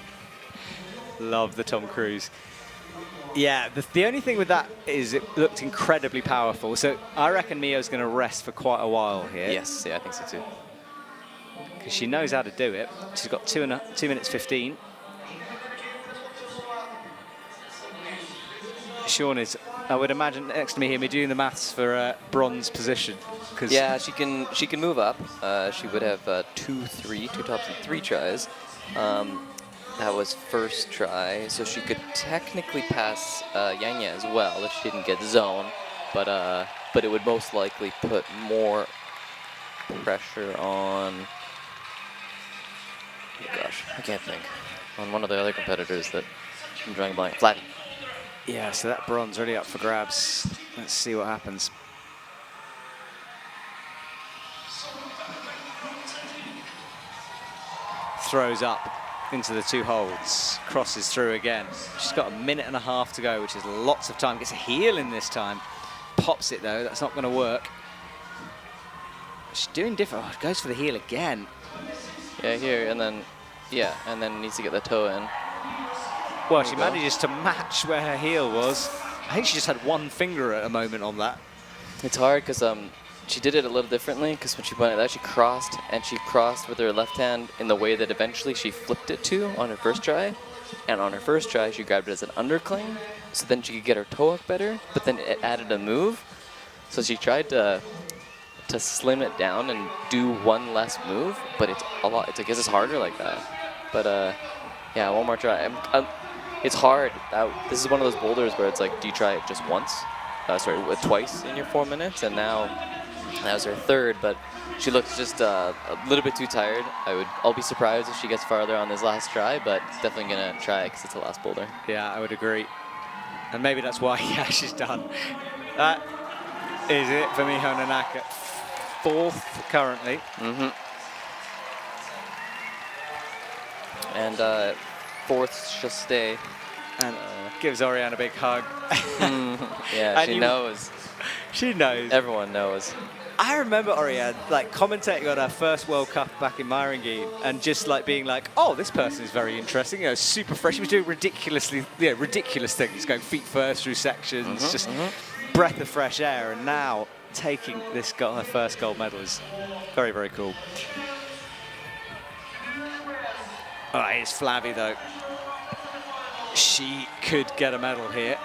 Love the Tom Cruise. Yeah, the only thing with that is it looked incredibly powerful. So I reckon Miho's going to rest for quite a while here. Yes, yeah, I think so too. Because she knows how to do it. She's got 2 minutes 15. Sean is, I would imagine, next to me here, me doing the maths for bronze position. Yeah, she can move up. She would have 2 tops and 3 tries. That was first try, so she could technically pass Yanya as well if she didn't get zone, but it would most likely put more pressure on. Oh gosh, I can't think. On one of the other competitors that I'm drawing a blank. Flatty. Yeah, so that bronze already up for grabs. Let's see what happens. Throws up into the 2 holds, crosses through again. She's got 1.5 minutes to go, which is lots of time. Gets a heel in this time. Pops it though, that's not going to work. She's doing different. Oh, goes for the heel again. Yeah, here, and then, and then needs to get the toe in. Well, she manages to match where her heel was. I think she just had 1 finger at a moment on that. It's hard because she did it a little differently, because when she went at that, she crossed with her left hand in the way that eventually she flipped it to on her first try. And on her first try, she grabbed it as an undercling, so then she could get her toe hook better, but then it added a move. So she tried to slim it down and do 1 less move, but it's a lot. I guess it's harder like that. But yeah, 1 more try. It's hard. This is one of those boulders where it's like, do you try it just once? Twice in your 4 minutes, and now That was her third, but she looks just a little bit too tired. I'll be surprised if she gets farther on this last try, but definitely gonna try it because it's the last boulder. Yeah, I would agree. And maybe that's why, yeah, she's done. That is it for Miho Nanaka. 4th currently. Mm-hmm. And 4th she'll stay. And gives Orane a big hug. Yeah, she knows. She knows. Everyone knows. I remember Orane like commentating on her first World Cup back in Myringi and just like being like, oh, this person is very interesting, you know, super fresh. She was doing ridiculous things, going feet first through sections, just breath of fresh air. And now taking this her first gold medal is very, very cool. All right, here's Flavie though. She could get a medal here.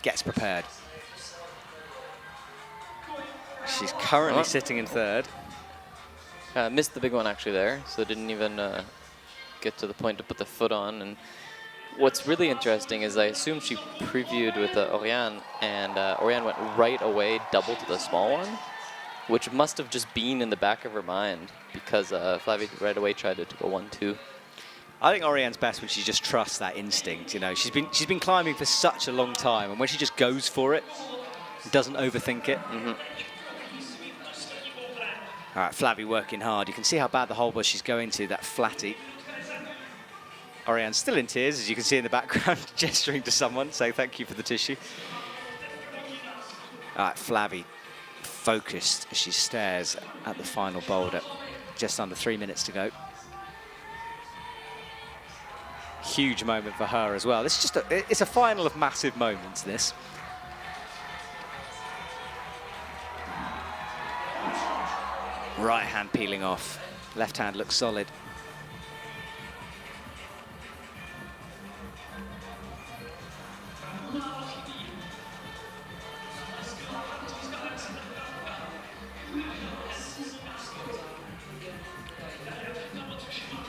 Gets prepared. She's currently sitting in 3rd. Missed the big one actually there, so didn't even get to the point to put the foot on. And what's really interesting is I assume she previewed with Orane, and Orane went right away double to the small one, which must have just been in the back of her mind because Flavie right away tried to go 1-2. I think Oriane's best when she just trusts that instinct. You know, she's been climbing for such a long time, and when she just goes for it, doesn't overthink it. All right, Flavie working hard. You can see how bad the hole was she's going to, that flatty. Orane's still in tears, as you can see in the background, gesturing to someone, saying thank you for the tissue. All right, Flavie focused as she stares at the final boulder. Just under 3 minutes to go. Huge moment for her as well. This is just it's a final of massive moments, this. Right hand peeling off. Left hand looks solid.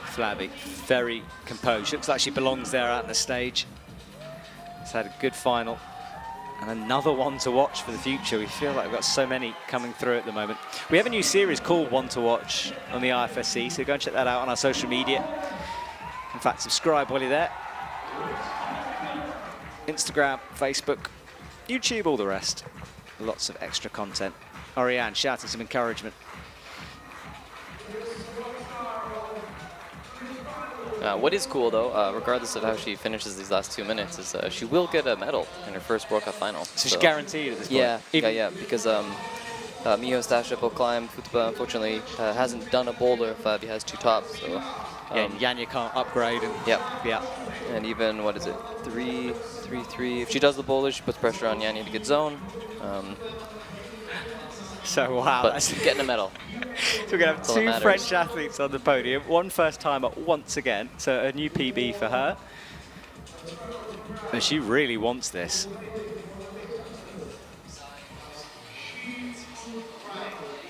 Flavie, very composed. Looks like she belongs there at the stage. She's had a good final. And another one to watch for the future. We feel like we've got so many coming through at the moment. We have a new series called One to Watch on the IFSC, so go and check that out on our social media. In fact, subscribe while you're there. Instagram, Facebook, YouTube, all the rest. Lots of extra content. Orane shouting some encouragement. What is cool, though, regardless of how she finishes these last 2 minutes, is she will get a medal in her first World Cup final. So she's guaranteed at this point? Yeah, because Miho Staship climb, Futba, unfortunately, hasn't done a boulder if Flavie has 2 tops. So, yeah, Janja can't upgrade. And yeah. And even, what is it, 3-3. If she does the boulder, she puts pressure on Janja to get zone. So, wow. But that's getting a medal. So we're going to have 2 French athletes on the podium. One first timer once again. So a new PB for her. And she really wants this.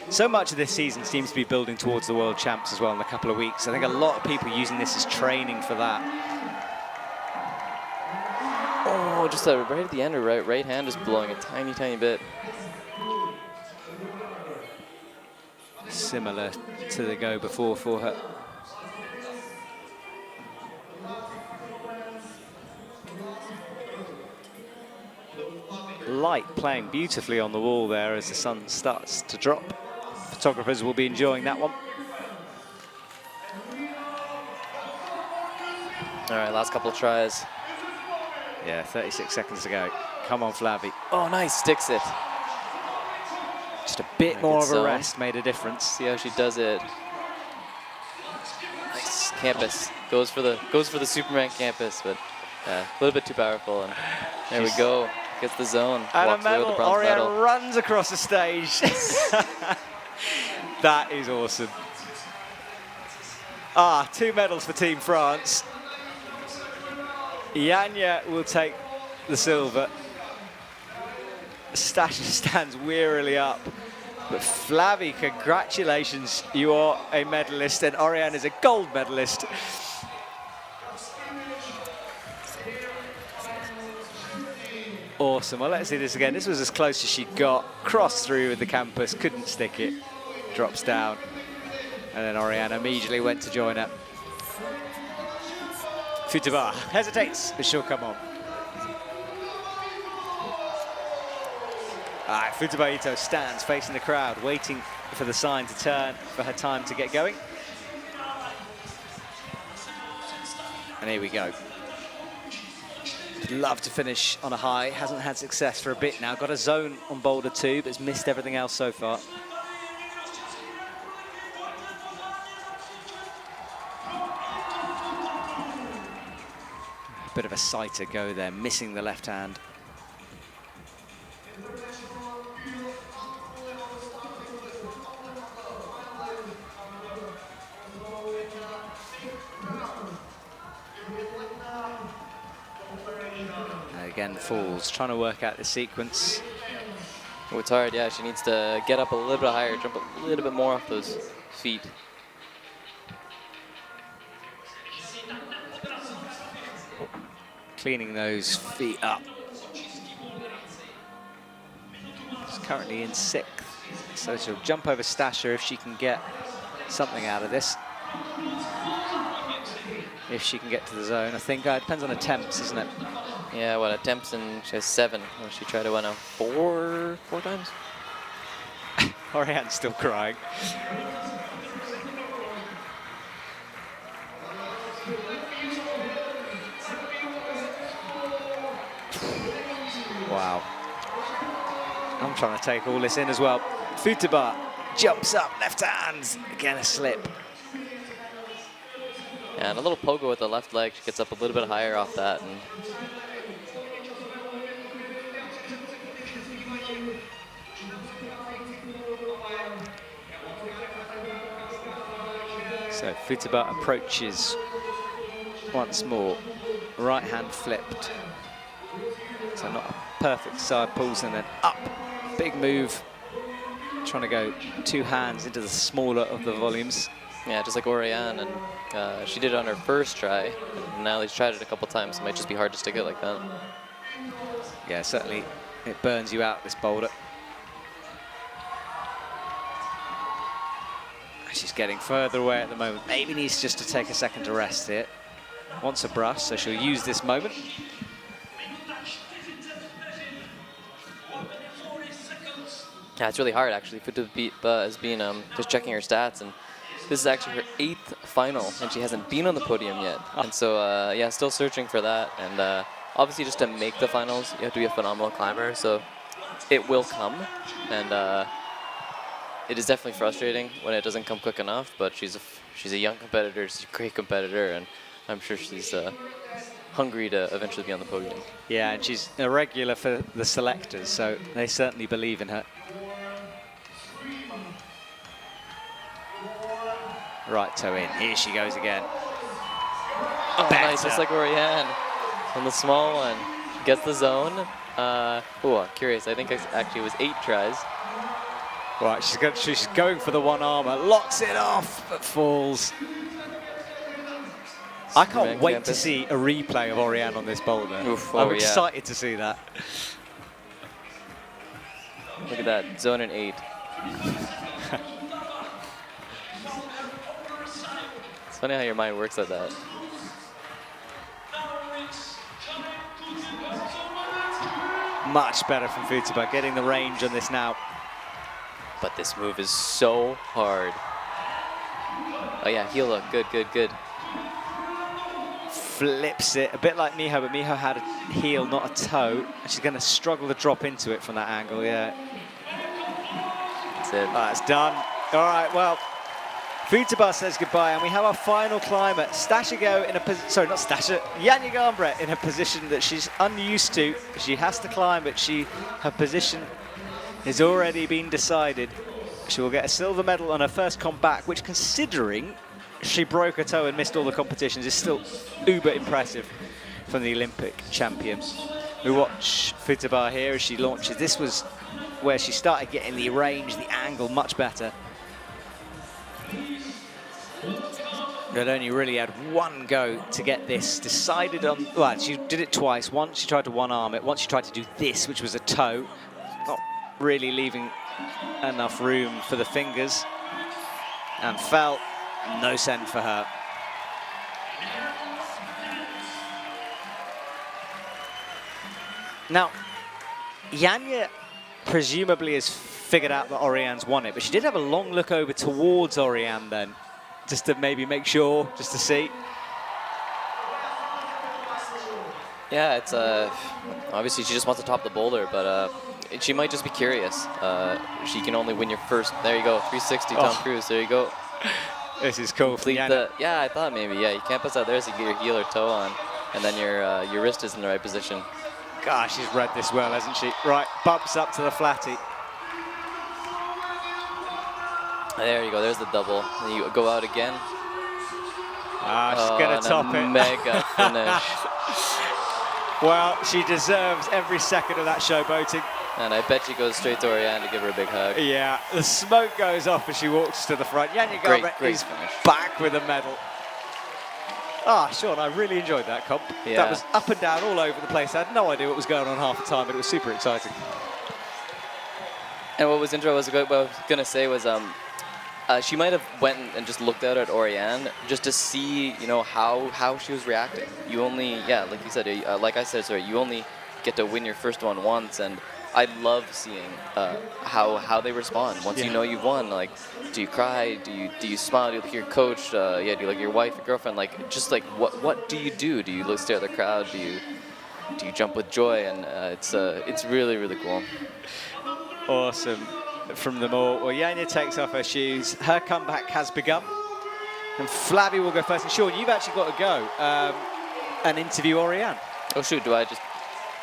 So much of this season seems to be building towards the World Champs as well in a couple of weeks. I think a lot of people are using this as training for that. Oh, just right at the end, her right hand is blowing a tiny, tiny bit. Similar to the go before for her. Light playing beautifully on the wall there as the sun starts to drop. Photographers will be enjoying that one. All right, last couple of tries. Yeah, 36 seconds to go. Come on, Flavie. Oh, nice, sticks it. Just a bit more of a rest made a difference. See how she does it. Nice campus. Goes for the Superman campus, but a little bit too powerful. And there we go. Gets the zone. And walks a medal. away with the bronze medal. Orane runs across the stage. That is awesome. 2 medals for Team France. Janja will take the silver. Stash stands wearily up. But Flavie, congratulations, you are a medalist, and Orane is a gold medalist. Awesome. Well, let's see this again. This was as close as she got. Crossed through with the campus, couldn't stick it. Drops down. And then Orane immediately went to join her. Futaba hesitates, but she'll come on. All right, Futaba Ito stands facing the crowd, waiting for the sign to turn, for her time to get going. And here we go. Would love to finish on a high. Hasn't had success for a bit now. Got a zone on Boulder too, but has missed everything else so far. Bit of a sighter go there, missing the left hand. Again, falls, trying to work out the sequence. Oh, it's hard, yeah. She needs to get up a little bit higher, jump a little bit more off those feet. Cleaning those feet up. She's currently in 6th, so she'll jump over Stasher if she can get something out of this. If she can get to the zone, I think it depends on attempts, isn't it? Yeah, well, attempts, and she has 7. Well, she tried to win out four times. Orane's still crying. Wow. I'm trying to take all this in as well. Futaba jumps up, left hand, again a slip. Yeah, and a little pogo with the left leg. She gets up a little bit higher off that. And so Futaba approaches once more. Right hand flipped. So not a perfect side pulls and then up. Big move. Trying to go 2 hands into the smaller of the volumes. yeah, just like Orane, and she did it on her first try. And now they've tried it a couple times. It might just be hard to stick it like that. Yeah, certainly it burns you out, this boulder. She's getting further away at the moment. Maybe needs just to take a second to rest here. Wants a brush, so she'll use this moment. Yeah, it's really hard actually. Futaba has been just checking her stats, and this is actually her 8th final, and she hasn't been on the podium yet. And so, yeah, still searching for that. And obviously, just to make the finals, you have to be a phenomenal climber. So it will come, and it is definitely frustrating when it doesn't come quick enough. But she's a young competitor, she's a great competitor, and I'm sure she's hungry to eventually be on the podium. Yeah, and she's a regular for the selectors, so they certainly believe in her. Right toe in. Here she goes again. Oh, nice, just like Orane on the small one. Gets the zone. Oh, curious. I think actually it was 8 tries. Right, she's going for the one armor, locks it off, but falls. I can't wait to see a replay of Orane on this boulder. Oof, I'm excited to see that. Look at that, zone in 8. It's funny how your mind works like that. Much better from Futaba, getting the range on this now. But this move is so hard. Oh yeah, heel hook, good, good, good. Flips it, a bit like Miho, but Miho had a heel, not a toe. And she's gonna struggle to drop into it from that angle, yeah. That's it. That's done. All right, well, Futaba says goodbye, and we have our final climber, Stashigo in a position, sorry, not Stasha, Janja Garnbret in a position that she's unused to. She has to climb, but her position has already been decided. She will get a silver medal on her first comp back, which, considering she broke her toe and missed all the competitions, is still uber impressive from the Olympic champion. We watch Futaba here as she launches. This was where she started getting the range, the angle much better. Had only really had one go to get this decided on. Well, she did it twice. Once she tried to one-arm it. Once she tried to do this, which was a toe. Not really leaving enough room for the fingers. And fell. No send for her. Now, Janja presumably has figured out that Orane's won it, but she did have a long look over towards Orane then, just to maybe make sure, just to see. Yeah, it's obviously she just wants to top the boulder, but she might just be curious. She can only win your first. There you go, 360 Tom Cruise. There you go. This is cool. Yeah, I thought maybe. Yeah, you can't pass out there so you get your heel or toe on, and then your wrist is in the right position. Gosh, she's read this well, hasn't she? Right, bumps up to the flatty. There you go, there's the double. And you go out again. She's going to top it. Mega finish. Well, she deserves every second of that showboating. And I bet she goes straight to Orane to give her a big hug. Yeah, the smoke goes off as she walks to the front. Janja is back with a medal. Sean, I really enjoyed that comp. Yeah. That was up and down all over the place. I had no idea what was going on half the time, but it was super exciting. And what was interesting, what I was going to say was she might have went and just looked out at Orane just to see, you know, how she was reacting. You only, like you said, like I said, sorry, you only get to win your first one once, and I love seeing how they respond once you know you've won. Like, do you cry? Do you smile? Do you look at your coach? Do you look at your wife, your girlfriend? Like, just like what do you do? Do you look stare at the crowd? Do you jump with joy? And it's really, really cool. Awesome from them all. Well, Janja takes off her shoes. Her comeback has begun. And Flavie will go first. And Sean, you've actually got to go and interview Orane. Oh, shoot. Do I just...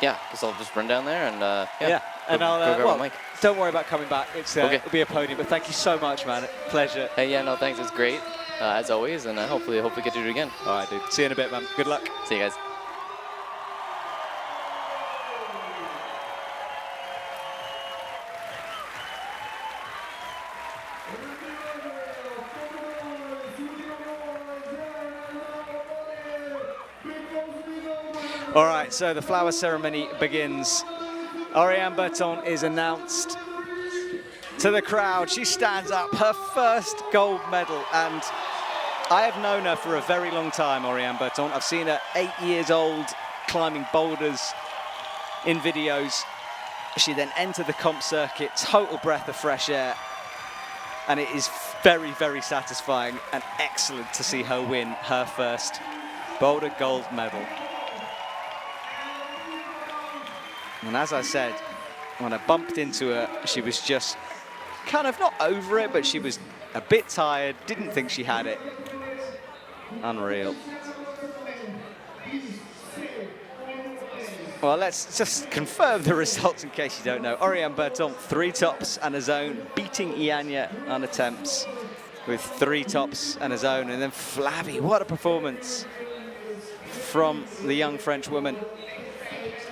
Yeah, because I'll just run down there and and go I'll grab a mic. Don't worry about coming back. Okay. It'll be a podium, but thank you so much, man. Pleasure. Hey, yeah, no, thanks. It's great as always, and hopefully get to do it again. All right, dude. See you in a bit, man. Good luck. See you guys. All right, so the flower ceremony begins. Orane Berton is announced to the crowd. She stands up, her first gold medal, and I have known her for a very long time, Orane Berton. I've seen her 8 years old climbing boulders in videos. She then entered the comp circuit, total breath of fresh air, and it is very, very satisfying and excellent to see her win her first Boulder gold medal. And as I said, when I bumped into her, she was just kind of not over it, but she was a bit tired, didn't think she had it. Unreal. Well, let's just confirm the results in case you don't know. Orane Berton, 3 tops and a zone, beating Janja on attempts with 3 tops and a zone. And then Flavie, what a performance from the young French woman.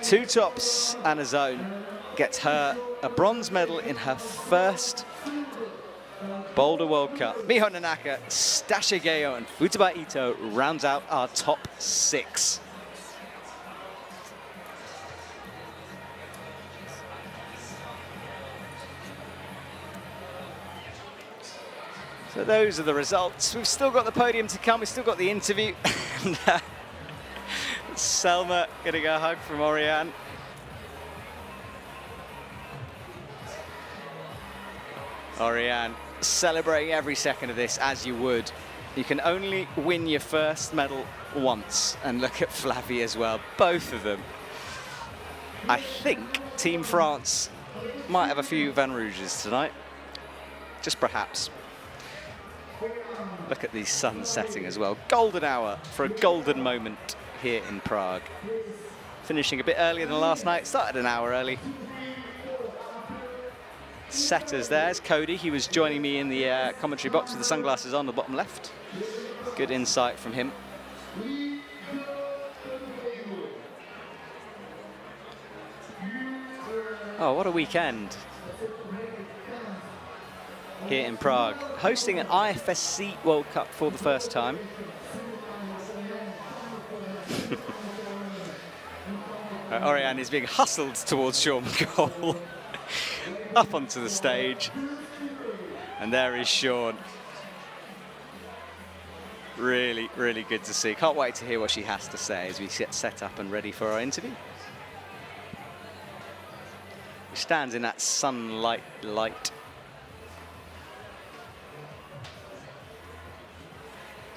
2 tops and a zone, gets her a bronze medal in her first Boulder World Cup. Miho Nanaka, Stasha Gayo, and Futaba Ito rounds out our top 6. So those are the results. We've still got the podium to come. We've still got the interview. And, Selma getting a hug from Orane. Orane celebrating every second of this as you would. You can only win your first medal once. And look at Flavie as well, both of them. I think Team France might have a few Van Rouges tonight. Just perhaps. Look at the sun setting as well. Golden hour for a golden moment here in Prague. Finishing a bit earlier than last night, started an hour early. Setters there's Cody, he was joining me in the commentary box with the sunglasses on the bottom left. Good insight from him. Oh, what a weekend here in Prague. Hosting an IFSC World Cup for the first time. Orane is being hustled towards Sean McCall. Up onto the stage. And there is Sean. Really, really good to see. Can't wait to hear what she has to say as we get set up and ready for our interview. She stands in that sunlight light.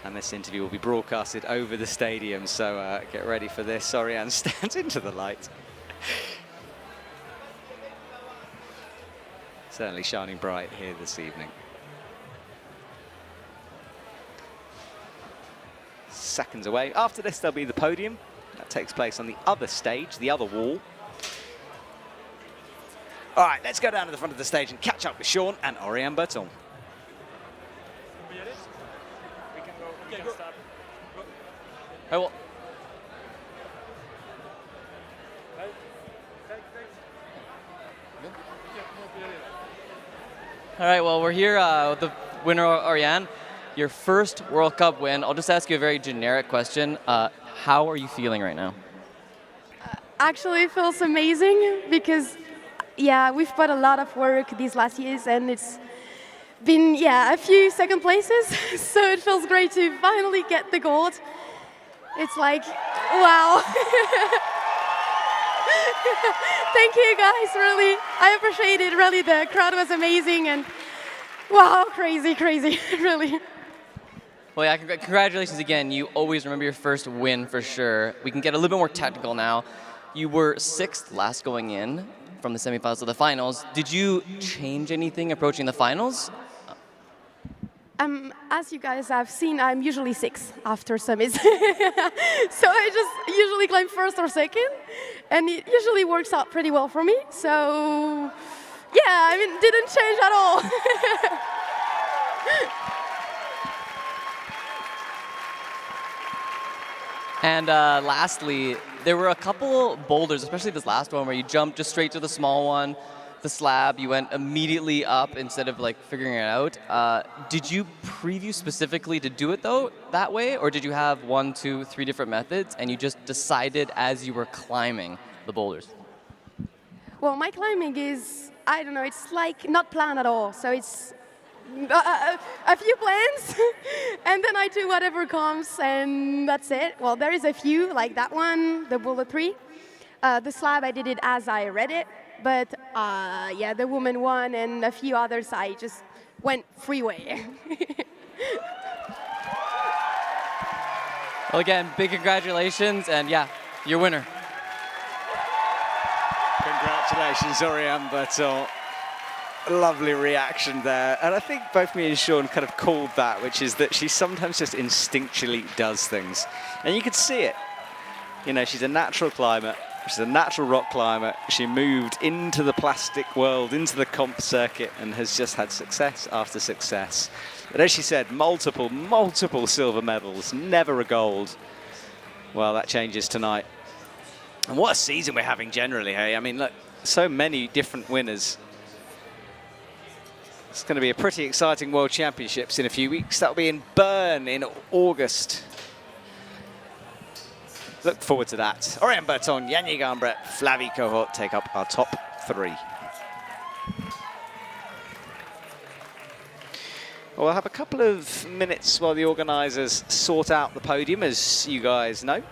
And this interview will be broadcasted over the stadium, so get ready for this. Orane stands into the light. Certainly shining bright here this evening. Seconds away. After this, there'll be the podium. That takes place on the other stage, the other wall. All right, let's go down to the front of the stage and catch up with Sean and Orane Berton. Oh, well. All right, well, we're here with the winner, Orane. Your first World Cup win. I'll just ask you a very generic question. How are you feeling right now? Actually, it feels amazing because, yeah, we've put a lot of work these last years, and it's been, yeah, a few second places. So it feels great to finally get the gold. It's like, wow. Thank you guys, really. I appreciate it, really. The crowd was amazing, and wow, crazy, crazy, really. Well, yeah, congratulations again. You always remember your first win for sure. We can get a little bit more technical now. You were 6th last going in from the semifinals to the finals. Did you change anything approaching the finals? As you guys have seen, I'm usually 6th after semis. So I just usually climb 1st or 2nd, and it usually works out pretty well for me. So, yeah, I mean, didn't change at all. And lastly, there were a couple boulders, especially this last one, where you jumped just straight to the small one, the slab. You went immediately up instead of like figuring it out. Did you preview specifically to do it though that way, or did you have 1, 2, 3 different methods and you just decided as you were climbing the boulders? Well, my climbing is, I don't know, it's like not planned at all. So it's a few plans, and then I do whatever comes, and that's it. Well, there is a few, like that one, the Boulder 3. The slab, I did it as I read it, but yeah, the woman one and a few others, I just went freeway. Well, again, big congratulations, and yeah, you're winner. Congratulations, Orane Berton. Lovely reaction there. And I think both me and Sean kind of called that, which is that she sometimes just instinctually does things. And you could see it. You know, she's a natural climber. She's a natural rock climber. She moved into the plastic world, into the comp circuit, and has just had success after success. But as she said, multiple silver medals, never a gold. Well, that changes tonight. And what a season we're having generally, hey? I mean, look, so many different winners. It's going to be a pretty exciting World Championships in a few weeks. That'll be in Bern in August. Look forward to that. Orane Berton, Yannick Gambret, Flavie Cohort take up our top 3. We'll have a couple of minutes while the organisers sort out the podium, as you guys know.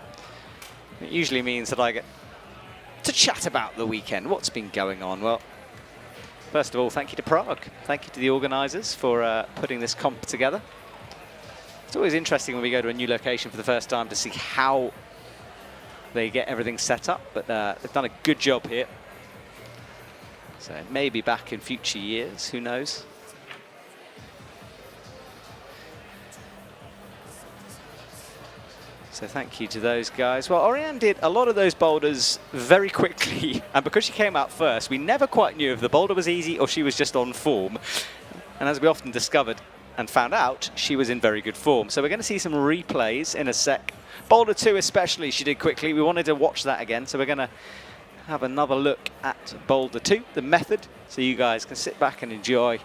It usually means that I get to chat about the weekend, what's been going on. Well, first of all, thank you to Prague. Thank you to the organisers for putting this comp together. It's always interesting when we go to a new location for the first time to see how they get everything set up, but they've done a good job here. So maybe back in future years, who knows? So thank you to those guys. Well, Orane did a lot of those boulders very quickly, and because she came out first, we never quite knew if the boulder was easy or she was just on form. And as we often discovered and found out, she was in very good form. So we're going to see some replays in a sec. Boulder 2 especially, she did quickly. We wanted to watch that again, so we're going to have another look at Boulder 2, the method, so you guys can sit back and enjoy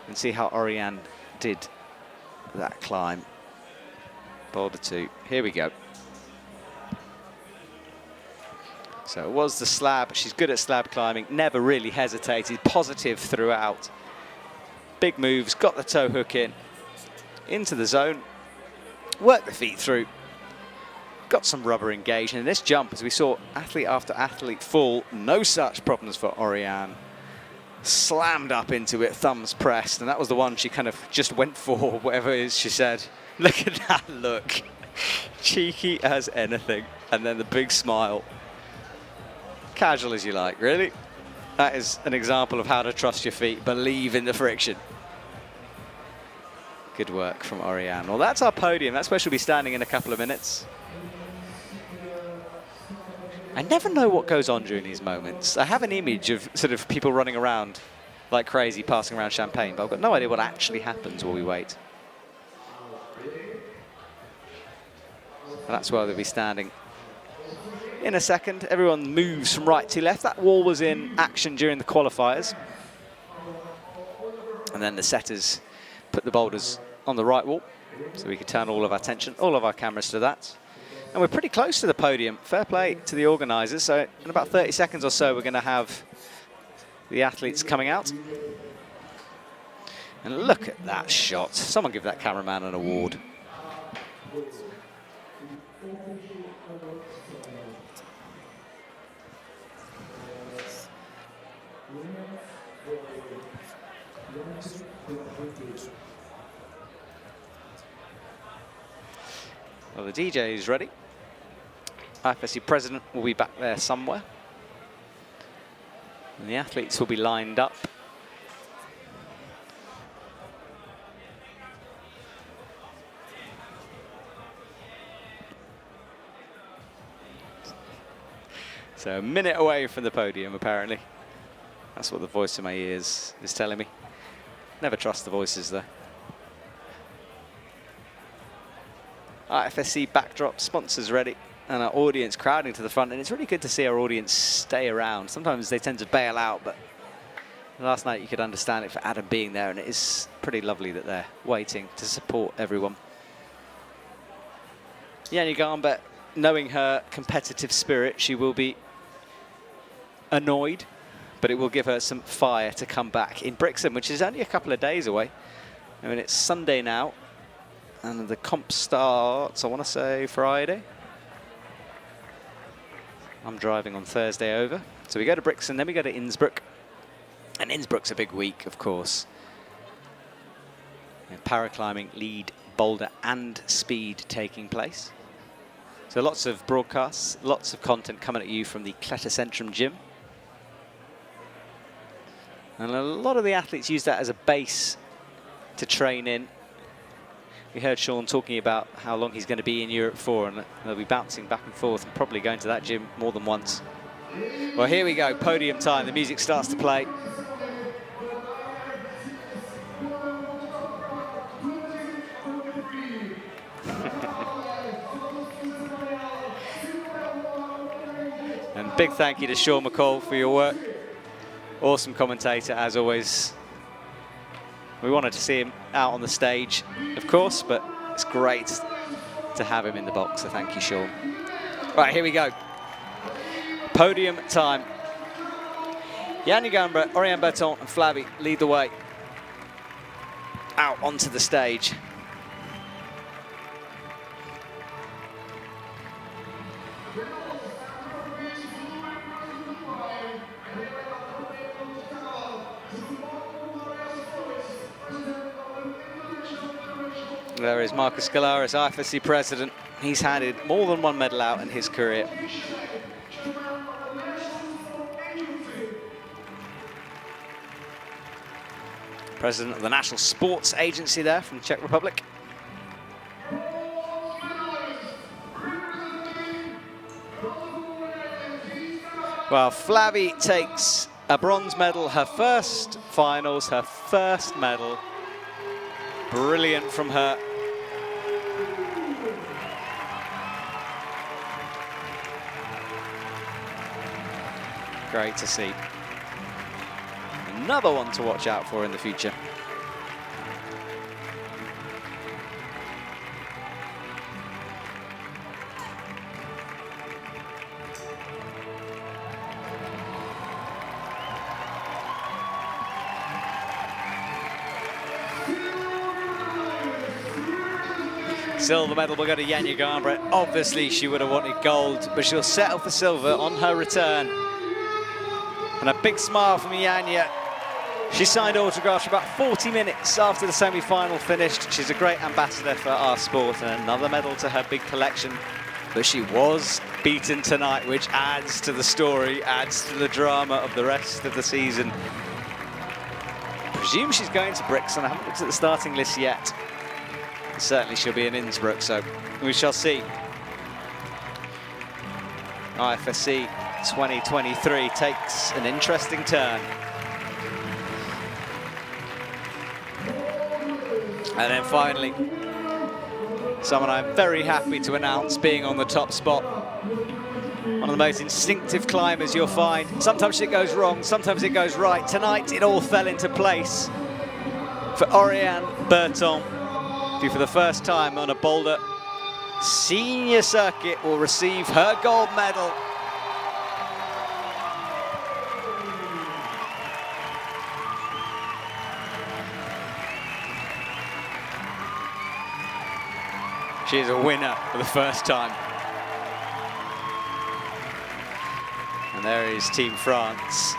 and see how Orane did that climb. Boulder 2, here we go. So it was the slab. She's good at slab climbing, never really hesitated, positive throughout. Big moves, got the toe hook in, into the zone, worked the feet through, got some rubber engaged. And in this jump, as we saw athlete after athlete fall, no such problems for Orane. Slammed up into it, thumbs pressed, and that was the one she kind of just went for, whatever it is she said. Look at that look. Cheeky as anything. And then the big smile. Casual as you like, really. That is an example of how to trust your feet. Believe in the friction. Good work from Orane. Well, that's our podium. That's where she'll be standing in a couple of minutes. I never know what goes on during these moments. I have an image of sort of people running around like crazy, passing around champagne, but I've got no idea what actually happens while we wait. And that's where they'll be standing. In a second, everyone moves from right to left. That wall was in action during the qualifiers. And then the setters put the boulders on the right wall, so we could turn all of our attention, all of our cameras to that. And we're pretty close to the podium. Fair play to the organisers. So in about 30 seconds or so, we're going to have the athletes coming out. And look at that shot. Someone give that cameraman an award. Well, the DJ is ready. IFSC president will be back there somewhere. And the athletes will be lined up. So a minute away from the podium, apparently. That's what the voice in my ears is telling me. Never trust the voices, though. IFSC backdrop, sponsors ready, and our audience crowding to the front. And it's really good to see our audience stay around. Sometimes they tend to bail out, but last night you could understand it for Adam being there, and it is pretty lovely that they're waiting to support everyone. Yanni Gambet, knowing her competitive spirit, she will be annoyed, but it will give her some fire to come back in Brixham, which is only a couple of days away. I mean, it's Sunday now, and the comp starts, I want to say, Friday. I'm driving on Thursday over. So we go to Brixham, then we go to Innsbruck. And Innsbruck's a big week, of course. And paraclimbing, lead, boulder, and speed taking place. So lots of broadcasts, lots of content coming at you from the Klettercentrum gym. And a lot of the athletes use that as a base to train in. We heard Sean talking about how long he's going to be in Europe for, and they'll be bouncing back and forth and probably going to that gym more than once. Well, here we go, podium time. The music starts to play. And big thank you to Sean McCall for your work. Awesome commentator, as always. We wanted to see him out on the stage, of course, but it's great to have him in the box, so thank you, Sean. Right, here we go. Podium time. Yanni Gambra, Orane Berton and Flavie lead the way out onto the stage. There is Marcus Skalaris, IFSC president. He's handed more than one medal out in his career. President of the National Sports Agency there from the Czech Republic. Well, Flavie takes a bronze medal, her first finals, her first medal. Brilliant from her. Great to see. Another one to watch out for in the future. Silver medal will go to Janja Garnbret. Obviously, she would have wanted gold, but she'll settle for silver on her return. And a big smile from Janja. She signed autographs for about 40 minutes after the semi-final finished. She's a great ambassador for our sport and another medal to her big collection. But she was beaten tonight, which adds to the story, adds to the drama of the rest of the season. I presume she's going to Brixen. I haven't looked at the starting list yet. Certainly she'll be in Innsbruck, so we shall see. IFSC 2023 takes an interesting turn. And then finally, someone I'm very happy to announce being on the top spot. One of the most instinctive climbers you'll find. Sometimes it goes wrong, sometimes it goes right. Tonight, it all fell into place for Orane Berton, who for the first time on a Boulder senior circuit will receive her gold medal. She is a winner for the first time. And there is Team France,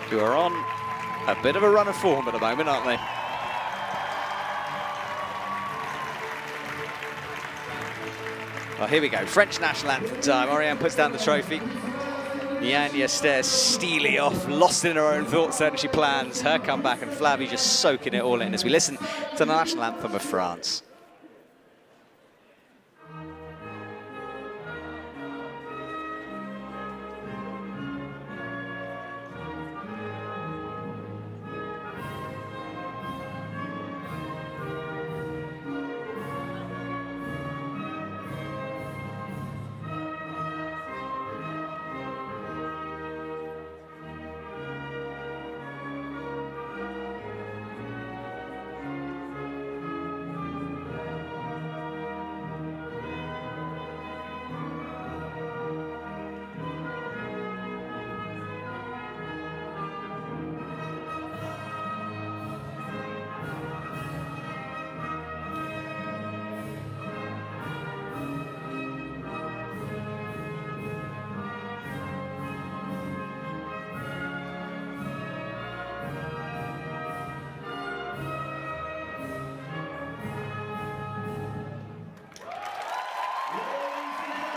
who are on a bit of a run of form at the moment, aren't they? Well, here we go, French national anthem time. Orane puts down the trophy. Janja stares steely off, lost in her own thoughts then she plans her comeback, and Flavie just soaking it all in as we listen to the national anthem of France.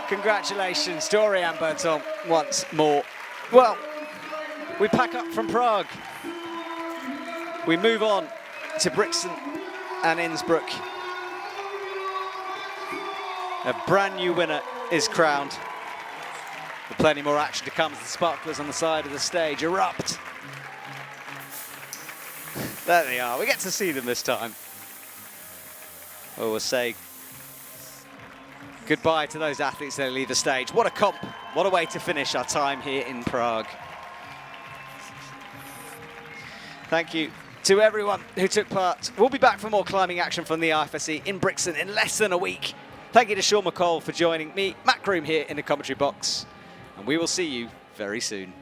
Congratulations to Orane Berton once more. Well, we pack up from Prague. We move on to Brixen and Innsbruck. A brand new winner is crowned. With plenty more action to come as the sparklers on the side of the stage erupt. There they are. We get to see them this time. We'll say goodbye to those athletes that leave the stage. What a comp. What a way to finish our time here in Prague. Thank you to everyone who took part. We'll be back for more climbing action from the IFSC in Brixen in less than a week. Thank you to Sean McCall for joining me, Matt Groom, here in the commentary box. And we will see you very soon.